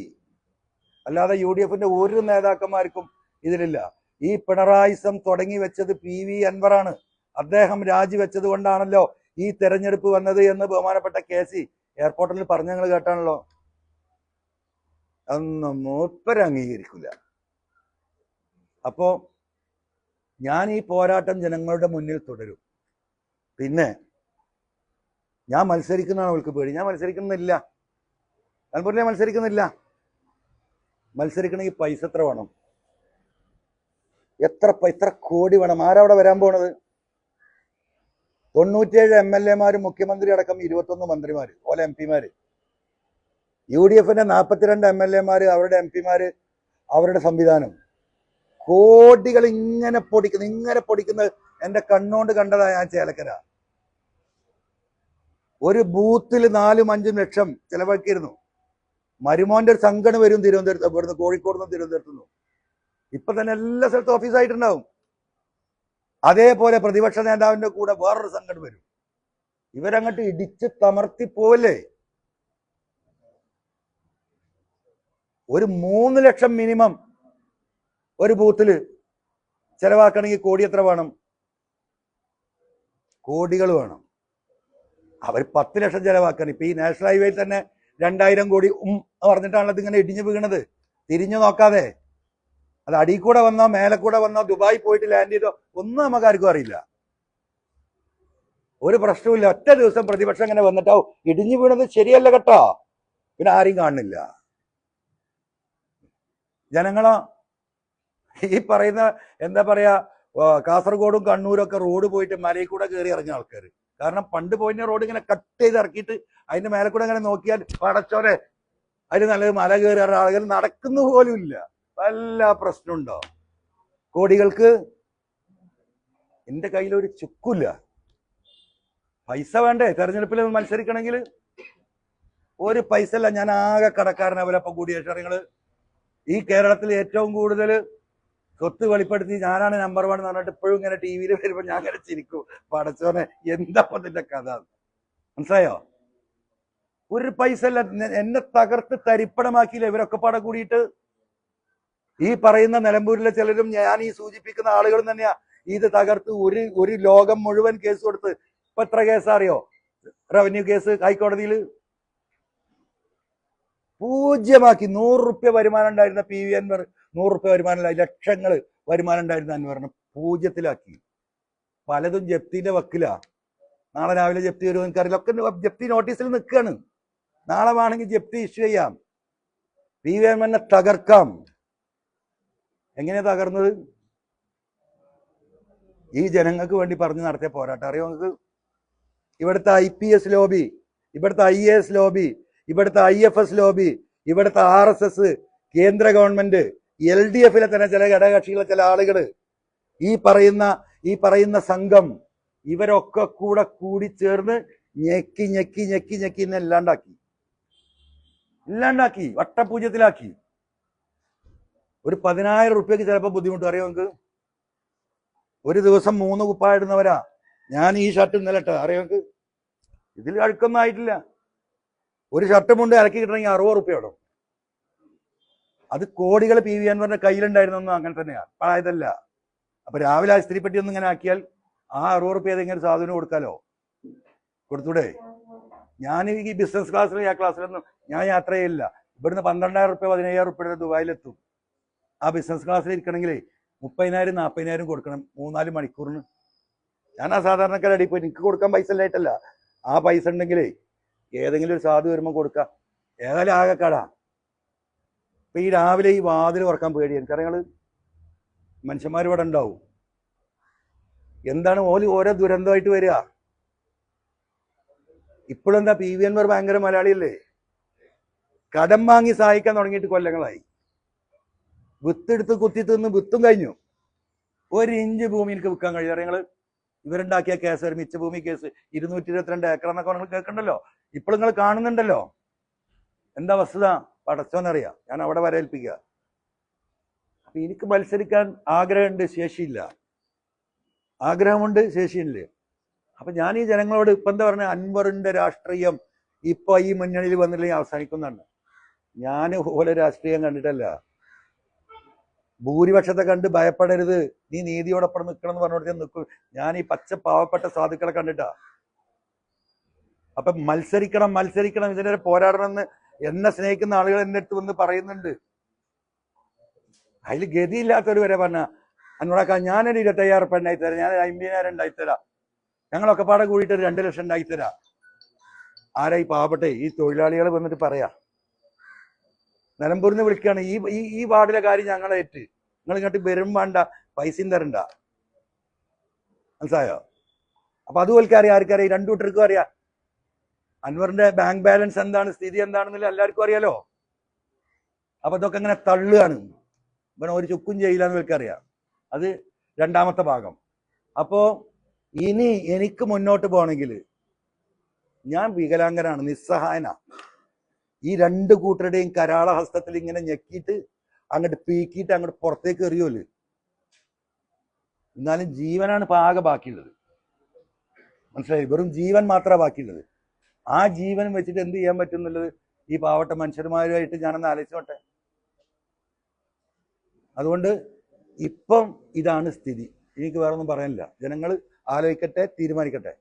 അല്ലാതെ UDF-ന്റെ ഒരു നേതാക്കന്മാർക്കും ഇതിലില്ല. ഈ പിണറായിസം തുടങ്ങി വെച്ചത് PV അൻവറാണ്. അദ്ദേഹം രാജിവെച്ചത് കൊണ്ടാണല്ലോ ഈ തെരഞ്ഞെടുപ്പ് വന്നത് എന്ന് ബഹുമാനപ്പെട്ട KC എയർപോർട്ടിൽ പറഞ്ഞ ഞങ്ങൾ കേട്ടാണല്ലോ. അതൊന്നും മൂപ്പര് അംഗീകരിക്കില്ല. അപ്പോ ഞാൻ ഈ പോരാട്ടം ജനങ്ങളുടെ മുന്നിൽ തുടരും. പിന്നെ ഞാൻ മത്സരിക്കുന്നതാണ് അവൾക്ക് പേടി. ഞാൻ മത്സരിക്കുന്നില്ല, നിലമ്പൂരിലെ മത്സരിക്കുന്നില്ല. മത്സരിക്കണമെങ്കിൽ പൈസ എത്ര വേണം? എത്ര കോടി വേണം? ആരവിടെ വരാൻ പോണത്? 97 MLA മുഖ്യമന്ത്രി അടക്കം 21 മന്ത്രിമാര്, ഓലെ MP മാര്. UDF-ന്റെ 42 MLA അവരുടെ MP-മാര്, അവരുടെ സംവിധാനം. കോടികൾ ഇങ്ങനെ പൊടിക്കുന്നത് എന്റെ കണ്ണുകൊണ്ട് കണ്ടതാ ഞാൻ. ചേലക്കര ഒരു ബൂത്തിൽ 4-5 ലക്ഷം ചെലവാക്കിയിരുന്നു. മരുമോന്റെ ഒരു സംഘടന വരും തിരുവനന്തപുരത്ത്, ഇവിടുന്ന് കോഴിക്കോട് നിന്ന് തിരുവനന്തപുരത്തുനിന്ന്. ഇപ്പൊ തന്നെ എല്ലാ സ്ഥലത്തും ഓഫീസായിട്ടുണ്ടാവും. അതേപോലെ പ്രതിപക്ഷ നേതാവിന്റെ കൂടെ വേറൊരു സംഘടന വരും. ഇവരങ്ങോട്ട് ഇടിച്ച് തമർത്തി പോവല്ലേ. ഒരു 3 ലക്ഷം മിനിമം ഒരു ബൂത്തില് ചെലവാക്കണമെങ്കിൽ കോടി എത്ര വേണം? കോടികൾ വേണം. അവർ 10 ലക്ഷം ചെലവാക്കണം. ഇപ്പൊ ഈ നാഷണൽ ഹൈവേയിൽ തന്നെ 2000 കോടി പറഞ്ഞിട്ടാണല്ലോ ഇതിങ്ങനെ ഇടിഞ്ഞു വീണത്. തിരിഞ്ഞു നോക്കാതെ. അത് അടിയിൽ കൂടെ വന്നോ മേലെ കൂടെ വന്നോ ദുബായി പോയിട്ട് ലാൻഡ് ചെയ്തോ ഒന്നും നമുക്ക് ആർക്കും അറിയില്ല. ഒരു പ്രശ്നവുമില്ല. ഒറ്റ ദിവസം പ്രതിപക്ഷം ഇങ്ങനെ വന്നിട്ടോ ഇടിഞ്ഞു വീണത് ശരിയല്ല കേട്ടോ, പിന്നെ ആരെയും കാണുന്നില്ല. ജനങ്ങളോ ഈ പറയുന്ന എന്താ പറയാ, കാസർഗോഡും കണ്ണൂരും ഒക്കെ റോഡ് പോയിട്ട് മലയിൽ കൂടെ കയറി ഇറങ്ങിയ ആൾക്കാർ. കാരണം പണ്ട് പോയിന്റെ റോഡ് ഇങ്ങനെ കട്ട് ചെയ്ത് ഇറക്കിയിട്ട് അതിന്റെ മേലെ കൂടെ ഇങ്ങനെ നോക്കിയാൽ പടച്ചോരെ അതിന് നല്ലത് മല കയറി ആളുകൾ നടക്കുന്ന പോലും ഇല്ല. വല്ല പ്രശ്നമുണ്ടോ? കോടികൾക്ക് എന്റെ കയ്യിലൊരു ചുക്കില്ല. പൈസ വേണ്ടേ തെരഞ്ഞെടുപ്പിൽ മത്സരിക്കണമെങ്കിൽ? ഒരു പൈസ അല്ല. ഞാൻ ആകെ കടക്കാരനവരപ്പം കൂടിയേഷറിങ്ങള് ഈ കേരളത്തിൽ ഏറ്റവും കൂടുതൽ സ്വത്ത് വെളിപ്പെടുത്തി ഞാനാണ് നമ്പർ 1 എന്ന് പറഞ്ഞിട്ട് ഇപ്പോഴും ഇങ്ങനെ TV-യിൽ വരുമ്പോൾ ഞാൻ ഇങ്ങനെ ചിരിക്കും. പടച്ചോനെ എന്താ അതിന്റെ കഥ? മനസ്സിലായോ? ഒരു പൈസ അല്ല. എന്നെ തകർത്ത് തരിപ്പണമാക്കിയില്ല ഇവരൊക്കെ പാടെ കൂടിയിട്ട്. ഈ പറയുന്ന നിലമ്പൂരിലെ ചിലരും ഞാൻ ഈ സൂചിപ്പിക്കുന്ന ആളുകളും തന്നെയാ ഇത് തകർത്ത് ഒരു ലോകം മുഴുവൻ കേസ് കൊടുത്ത്. ഇപ്പൊ എത്ര കേസാ അറിയോ? റവന്യൂ കേസ് ഹൈക്കോടതിയിൽ പൂജ്യമാക്കി. 100 റുപ്യ വരുമാനം ഉണ്ടായിരുന്ന PV അൻവർ, 100 റുപ്യ വരുമാനമില്ല, ലക്ഷങ്ങൾ വരുമാനം ഉണ്ടായിരുന്ന അൻവറിനെ പൂജ്യത്തിലാക്കി. പലതും ജപ്തിന്റെ വക്കിലാ. നാളെ രാവിലെ ജപ്തി വരുമോ എനിക്കറിയില്ല. ഒക്കെ ജപ്തി നോട്ടീസിൽ നിൽക്കുകയാണ്. നാളെ വേണമെങ്കിൽ ജപ്തി ഇഷ്യൂ ചെയ്യാം. PV അൻവറിനെ തകർക്കാം. എങ്ങനെയാ തകർന്നത്? ഈ ജനങ്ങൾക്ക് വേണ്ടി പറഞ്ഞു നടത്തിയ പോരാട്ടം. അറിയോ നിങ്ങൾക്ക്? ഇവിടുത്തെ IPS ലോബി, ഇവിടുത്തെ IAS ലോബി, ഇവിടുത്തെ IFS ലോബി, ഇവിടുത്തെ RSS, കേന്ദ്ര ഗവൺമെന്റ്, LDF-ലെ തന്നെ ചില ഘടകകക്ഷികളെ ചില ആളുകൾ, ഈ പറയുന്ന സംഘം, ഇവരൊക്കെ കൂടി ചേർന്ന് ഞെക്കി ഞെക്കി ഞെക്കി ഞെക്കി എന്നെ ഇല്ലാണ്ടാക്കി വട്ടപൂജ്യത്തിലാക്കി. ഒരു 10,000 റുപ്യക്ക് ചിലപ്പോൾ ബുദ്ധിമുട്ട്. അറിയോ നിങ്ങൾക്ക്? ഒരു ദിവസം 3 കുപ്പായ ഇടുന്നവരാ. ഞാൻ ഈ ഷർട്ട് ഇന്നലെ ഇട്ട. അറിയോ നിങ്ങൾക്ക്? ഇതിൽ അഴുക്കൊന്നും ആയിട്ടില്ല. ഒരു ഷർട്ട് മുണ്ട് ഇറക്കി കിട്ടണമെങ്കിൽ 60 റുപ്യ വേണം. അത് കോടികൾ PV അൻവറിന്റെ കയ്യിലുണ്ടായിരുന്നൊന്നും അങ്ങനെ തന്നെയാ. പഴയതല്ല. അപ്പൊ രാവിലെ ആ സ്ത്രീപ്പെട്ടി ഒന്നും ഇങ്ങനെ ആക്കിയാൽ ആ 60 റുപ്യ ഏതെങ്കിലും സാധനം കൊടുക്കാലോ. കൊടുത്തൂടെ? ഞാൻ ഈ ബിസിനസ് ക്ലാസ്സിലും ആ ക്ലാസ്സിലൊന്നും ഞാൻ യാത്ര ചെയ്യില്ല. ഇവിടുന്ന് 12,000 റുപ്യ 15,000 റുപ്യ ദുബായിലെത്തും. ആ ബിസിനസ് ക്ലാസ്സിൽ ഇരിക്കണമെങ്കിൽ 30,000 40,000 കൊടുക്കണം 3-4 മണിക്കൂറിന്. ഞാൻ ആ സാധാരണക്കാരടി പോയി എനിക്ക് കൊടുക്കാൻ പൈസ ഇല്ലായിട്ടല്ല. ആ പൈസ ഉണ്ടെങ്കിൽ ഏതെങ്കിലും ഒരു സാധു വരുമ്പോൾ കൊടുക്കാം. ഏതായാലും ആകെ കടാ. ഇപ്പൊ ഈ രാവിലെ ഈ വാതിൽ തുറക്കാൻ പേടി. എനിക്കറിയാം മനുഷ്യന്മാർ ഇവിടെ ഉണ്ടാവും. എന്താണ് ഓരോ ദുരന്തമായിട്ട് വരിക. ഇപ്പോഴെന്താ PV അൻവർ ഭയങ്കര മലയാളിയല്ലേ? കടം വാങ്ങി സഹായിക്കാൻ തുടങ്ങിയിട്ട് കൊല്ലങ്ങളായി. വിത്തെടുത്ത് കുത്തി തിന്ന് വിത്തും കഴിഞ്ഞു. 1 ഇഞ്ച് ഭൂമി എനിക്ക് വിൽക്കാൻ കഴിയും. അറിയങ്ങള് ഇവരുണ്ടാക്കിയ കേസ്, ഒരു മിച്ച ഭൂമി കേസ് 222 ഏക്കർ എന്നൊക്കെ നിങ്ങൾ കേൾക്കണ്ടല്ലോ. ഇപ്പോൾ നിങ്ങൾ കാണുന്നുണ്ടല്ലോ. എന്താ വസ്തുത? പടച്ചോനറിയാം. ഞാൻ അവിടെ വരേൽപ്പിക്കുക. അപ്പൊ എനിക്ക് മത്സരിക്കാൻ ആഗ്രഹമുണ്ട്, ശേഷിയില്ല. ആഗ്രഹമുണ്ട്, ശേഷിയില്ല. അപ്പൊ ഞാൻ ഈ ജനങ്ങളോട് ഇപ്പൊ എന്താ പറഞ്ഞ, അൻവറിന്റെ രാഷ്ട്രീയം ഇപ്പൊ ഈ മുന്നണിയിൽ വന്നില്ലെങ്കിൽ അവസാനിക്കുന്നതാണ്. ഞാൻ പോലെ രാഷ്ട്രീയം കണ്ടിട്ടല്ല. ഭൂരിപക്ഷത്തെ കണ്ട് ഭയപ്പെടരുത്, നീ നീതിയോടൊപ്പം നിൽക്കണം എന്ന് പറഞ്ഞുകൊടുത്ത് നിൽക്കും. ഞാൻ ഈ പച്ച പാവപ്പെട്ട സാധുക്കളെ കണ്ടിട്ടാ. അപ്പൊ മത്സരിക്കണം ഇതിനെ പോരാടണമെന്ന് എന്നെ സ്നേഹിക്കുന്ന ആളുകൾ എൻ്റെ അടുത്ത് വന്ന് പറയുന്നുണ്ട്. അതിൽ ഗതിയില്ലാത്തവർ വരെ പറഞ്ഞ, അന്നോടാക്കാൻ ഞാനൊരു 25,000 റുപ്യ ഉണ്ടായിത്തരാം, ഞാൻ 50,000 ഉണ്ടായിത്തരാം, ഞങ്ങളൊക്കെ പാടെ കൂടിയിട്ട് 2 ലക്ഷം ഉണ്ടായിത്തരാം. ആരാ? ഈ പാവപ്പെട്ടെ ഈ തൊഴിലാളികൾ വന്നിട്ട് പറയാ. നിലമ്പൂരിൽ നിന്ന് വിളിക്കുകയാണ്, ഈ ഈ ഈ വാർഡിലെ കാര്യം ഞങ്ങളേറ്റ്, നിങ്ങൾ ഇങ്ങോട്ട് വരും വേണ്ട, പൈസയും തരണ്ട. മനസ്സിലായോ? അപ്പൊ അതുപോലെ അറിയാം, ആർക്കറിയാം, രണ്ടു കൂട്ടർക്കും അറിയാം അൻവറിന്റെ ബാങ്ക് ബാലൻസ് എന്താണ്, സ്ഥിതി എന്താണെന്നില്ല എല്ലാവർക്കും അറിയാലോ. അപ്പൊ ഇതൊക്കെ ഇങ്ങനെ തള്ളുകയാണ്. ഇവനെ ഒരു ചുക്കും ചെയ്യില്ല എന്ന് എനിക്കറിയാം. അത് രണ്ടാമത്തെ ഭാഗം. അപ്പോ ഇനി എനിക്ക് മുന്നോട്ട് പോകണമെങ്കിൽ ഞാൻ വികലാംഗനാണ്, നിസ്സഹായന. ഈ രണ്ട് കൂട്ടരുടെയും കരാള ഹസ്തത്തിൽ ഇങ്ങനെ ഞെക്കിയിട്ട് അങ്ങോട്ട് പീക്കിയിട്ട് അങ്ങോട്ട് പുറത്തേക്ക് എറിയോല്. എന്നാലും ജീവനാണ് ഇപ്പൊ ആകെ ബാക്കിയുള്ളത്. മനസ്സിലായി? വെറും ജീവൻ മാത്രമാണ് ബാക്കിയുള്ളത്. ആ ജീവനും വെച്ചിട്ട് എന്ത് ചെയ്യാൻ പറ്റും എന്നുള്ളത് ഈ പാവപ്പെട്ട മനുഷ്യന്മാരുമായിട്ട് ഞാനൊന്ന് ആലോചിച്ചോട്ടെ. അതുകൊണ്ട് ഇപ്പം ഇതാണ് സ്ഥിതി. എനിക്ക് വേറെ ഒന്നും പറയാനില്ല. ജനങ്ങൾ ആലോചിക്കട്ടെ, തീരുമാനിക്കട്ടെ.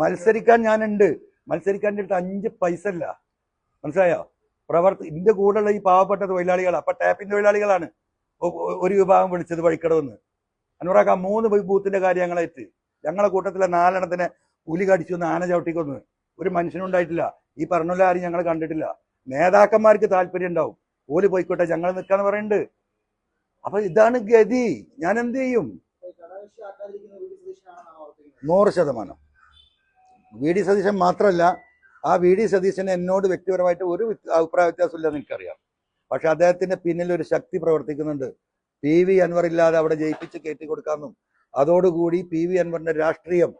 മത്സരിക്കാൻ ഞാനുണ്ട്. മത്സരിക്കാൻ അടുത്ത് 5 പൈസ അല്ല. മനസ്സിലായോ? ഇതിന്റെ കൂടെയുള്ള ഈ പാവപ്പെട്ട തൊഴിലാളികൾ, അപ്പൊ ടാപ്പിംഗ് തൊഴിലാളികളാണ് ഒരു വിഭാഗം വിളിച്ചത് വഴിക്കടവെന്ന്. അനുറാക്ക 3 ബൂത്തിന്റെ കാര്യം ഞങ്ങളേറ്റ്. ഞങ്ങളെ കൂട്ടത്തിലെ 4 എണ്ണത്തിനെ പുലി കടിച്ചു വന്ന്, ആന ചവിട്ടിക്കൊന്ന്. ഒരു മനുഷ്യനുണ്ടായിട്ടില്ല. ഈ പറഞ്ഞ ആരും ഞങ്ങൾ കണ്ടിട്ടില്ല. നേതാക്കന്മാർക്ക് താല്പര്യം ഉണ്ടാവും, ഓല് പോയിക്കോട്ടെ, ഞങ്ങൾ നിൽക്കാന്ന് പറയുന്നുണ്ട്. അപ്പൊ ഇതാണ് ഗതി. ഞാൻ എന്ത് ചെയ്യും? 100%. വി ഡി സതീശൻ മാത്രമല്ല, ആ വി ഡി സതീശന് എന്നോട് വ്യക്തിപരമായിട്ട് ഒരു അഭിപ്രായ വ്യത്യാസമില്ലെന്ന് എനിക്കറിയാം. പക്ഷെ അദ്ദേഹത്തിന്റെ പിന്നിൽ ഒരു ശക്തി പ്രവർത്തിക്കുന്നുണ്ട്. PV അൻവർ ഇല്ലാതെ അവിടെ ജയിപ്പിച്ച് കയറ്റി കൊടുക്കാമെന്നും അതോടുകൂടി PV അൻവറിന്റെ രാഷ്ട്രീയം,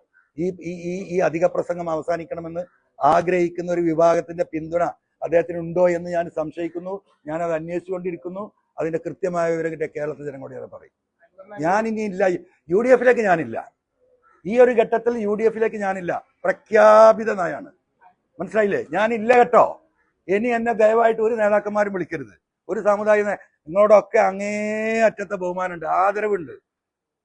ഈ അധിക പ്രസംഗം അവസാനിക്കണമെന്ന് ആഗ്രഹിക്കുന്ന ഒരു വിഭാഗത്തിന്റെ പിന്തുണ അദ്ദേഹത്തിന് ഉണ്ടോ എന്ന് ഞാൻ സംശയിക്കുന്നു. ഞാനത് അന്വേഷിച്ചുകൊണ്ടിരിക്കുന്നു. അതിന്റെ കൃത്യമായ വിവരം കിട്ടിയ കേരളത്തിലെ ജനങ്ങളോട് ഞാൻ പറയും. ഞാനിനി ഇല്ല, UDF ഞാനില്ല. ഈ ഒരു ഘട്ടത്തിൽ UDF ഞാനില്ല. പ്രഖ്യാപിത നയാണ്. മനസ്സിലായില്ലേ? ഞാനില്ല കേട്ടോ. ഇനി എന്നെ ദയവായിട്ട് ഒരു നേതാക്കന്മാരും വിളിക്കരുത്. ഒരു സമുദായ നിങ്ങളോടൊക്കെ അങ്ങേ അറ്റത്തെ ബഹുമാനമുണ്ട്, ആദരവുണ്ട്.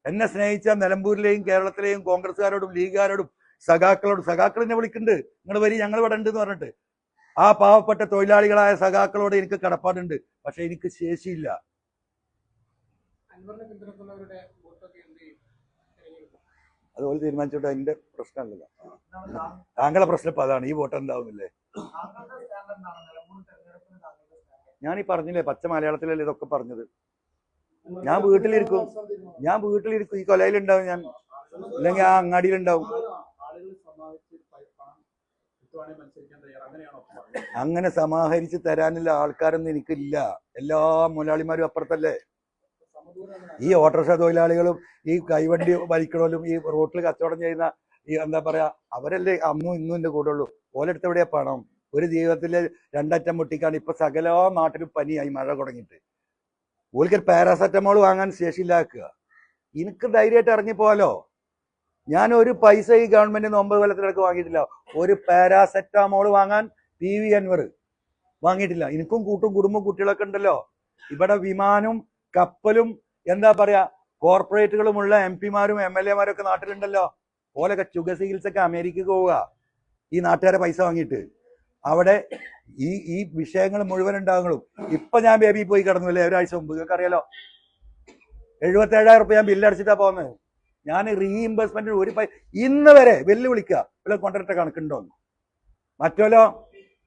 എന്നെ സ്നേഹിച്ച നിലമ്പൂരിലെയും കേരളത്തിലെയും കോൺഗ്രസ്സുകാരോടും ലീഗുകാരോടും സഖാക്കൾ എന്നെ വിളിക്കുന്നുണ്ട്. നിങ്ങൾ വരി, ഞങ്ങൾ ഇവിടെ ഉണ്ട് എന്ന് പറഞ്ഞിട്ട്. ആ പാവപ്പെട്ട തൊഴിലാളികളായ സഖാക്കളോട് എനിക്ക് കടപ്പാടുണ്ട്. പക്ഷെ എനിക്ക് ശേഷിയില്ല. അതുപോലെ തീരുമാനിച്ചോട്ടെ, അതിന്റെ പ്രശ്നമല്ലല്ലോ. താങ്കളുടെ പ്രശ്നം ഇപ്പൊ അതാണ്. ഈ വോട്ട് എന്താവുന്നില്ലേ? ഞാൻ ഈ പറഞ്ഞില്ലേ, പച്ച മലയാളത്തിലല്ലേ ഇതൊക്കെ പറഞ്ഞത്. ഞാൻ വീട്ടിലിരിക്കും. ഈ കൊലയിലുണ്ടാവും ഞാൻ, അല്ലെങ്കിൽ ആ അങ്ങാടിയിലുണ്ടാവും. അങ്ങനെ സമാഹരിച്ച് തരാനുള്ള ആൾക്കാരൊന്നും എനിക്കില്ല. എല്ലാ മുതലാളിമാരും അപ്പുറത്തല്ലേ. ഈ ഓട്ടോറിക്ഷ തൊഴിലാളികളും ഈ കൈവണ്ടി വലിക്കണോലും ഈ റോട്ടിൽ കച്ചവടം ചെയ്യുന്ന ഈ എന്താ പറയാ, അവരല്ലേ അന്നും ഇന്നും എന്റെ കൂടെ ഉള്ളൂ. ഓലെടുത്ത് എവിടെയാ പണം? ഒരു ജീവിതത്തില് 2 അറ്റം മുട്ടിക്കാണ്. ഇപ്പൊ സകല നാട്ടിലും പനിയായി, മഴ തുടങ്ങിയിട്ട്. ഓൽക്ക് പാരാസെറ്റമോൾ വാങ്ങാൻ ശേഷിയില്ലാക്കുക. എനിക്ക് ധൈര്യമായിട്ട് ഇറങ്ങിപ്പോവാലോ. ഞാൻ ഒരു പൈസ ഈ ഗവൺമെന്റിന് 9 കൊല്ലത്തിലൊക്കെ വാങ്ങിയിട്ടില്ല. ഒരു പാരാസെറ്റമോൾ വാങ്ങാൻ PV അൻവർ വാങ്ങിയിട്ടില്ല. എനിക്കും കുടുംബം കുട്ടികളൊക്കെ ഉണ്ടല്ലോ. ഇവിടെ വിമാനവും കപ്പലും എന്താ പറയാ കോർപ്പറേറ്റുകളുമുള്ള MP-മാരും MLA മാരും ഒക്കെ നാട്ടിലുണ്ടല്ലോ. ഓലൊക്കെ ചികിത്സക്ക് അമേരിക്കക്ക് പോവുക ഈ നാട്ടുകാരെ പൈസ വാങ്ങിയിട്ട്. അവിടെ ഈ വിഷയങ്ങൾ മുഴുവൻ ഉണ്ടാകും. ഇപ്പൊ ഞാൻ ബേബി പോയി കിടന്നില്ലേ ഒരാഴ്ച മുമ്പ്, നിങ്ങൾക്ക് അറിയാലോ. 77,000 റുപ്യ ഞാൻ ബില്ലടിച്ചിട്ടാ പോകുന്നത്. ഞാൻ റീഇംബേഴ്സ്മെന്റിന് ഇന്ന് വരെ വെല്ലുവിളിക്കുക, വല്ല കൊണ്ടിട്ട കണക്കുണ്ടോന്ന്. മറ്റോലോ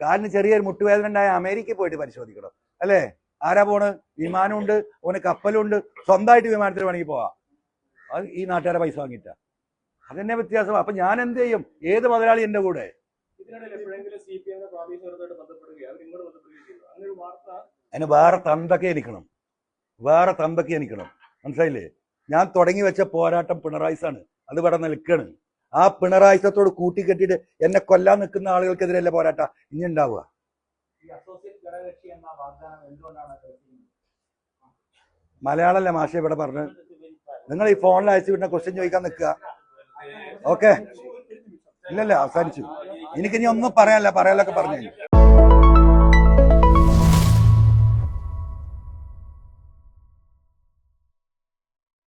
കാലിന് ചെറിയൊരു മുട്ടുവേദന ഉണ്ടായ അമേരിക്കയിൽ പോയിട്ട് പരിശോധിക്കണം അല്ലേ? ആരാ പോണ്? വിമാനമുണ്ട്, ഓന് കപ്പലുണ്ട്, സ്വന്തമായിട്ട് വിമാനത്തിൽ വേണമെങ്കിൽ പോവാം. അത് ഈ നാട്ടുകാരെ പൈസ വാങ്ങിയിട്ടാ. അതെന്നെ വ്യത്യാസം. അപ്പൊ ഞാൻ എന്ത് ചെയ്യും? ഏത് മുതലാളി എന്റെ കൂടെ? അതിന് വേറെ തന്തൊക്കെ എനിക്കണം. മനസ്സിലായില്ലേ? ഞാൻ തുടങ്ങി വെച്ച പോരാട്ടം പിണറായിസാണ്. അത് ഇവിടെ നിൽക്കാണ്. ആ പിണറായിസത്തോട് കൂട്ടിക്കെട്ടിയിട്ട് എന്നെ കൊല്ലാൻ നിൽക്കുന്ന ആളുകൾക്കെതിരല്ലേ പോരാട്ടം ഇനി ഉണ്ടാവുക. മലയാളമല്ലേ മാഷ ഇവിടെ പറഞ്ഞത്? നിങ്ങൾ ഈ ഫോണിൽ അയച്ചു വിടുന്ന ക്വസ്റ്റ്യൻ ചോദിക്കാൻ നിൽക്കുക. ഓക്കെ, ഇല്ലല്ല, അവസാനിച്ചു. എനിക്കിനി ഒന്നും പറയാനൊക്കെ പറഞ്ഞു.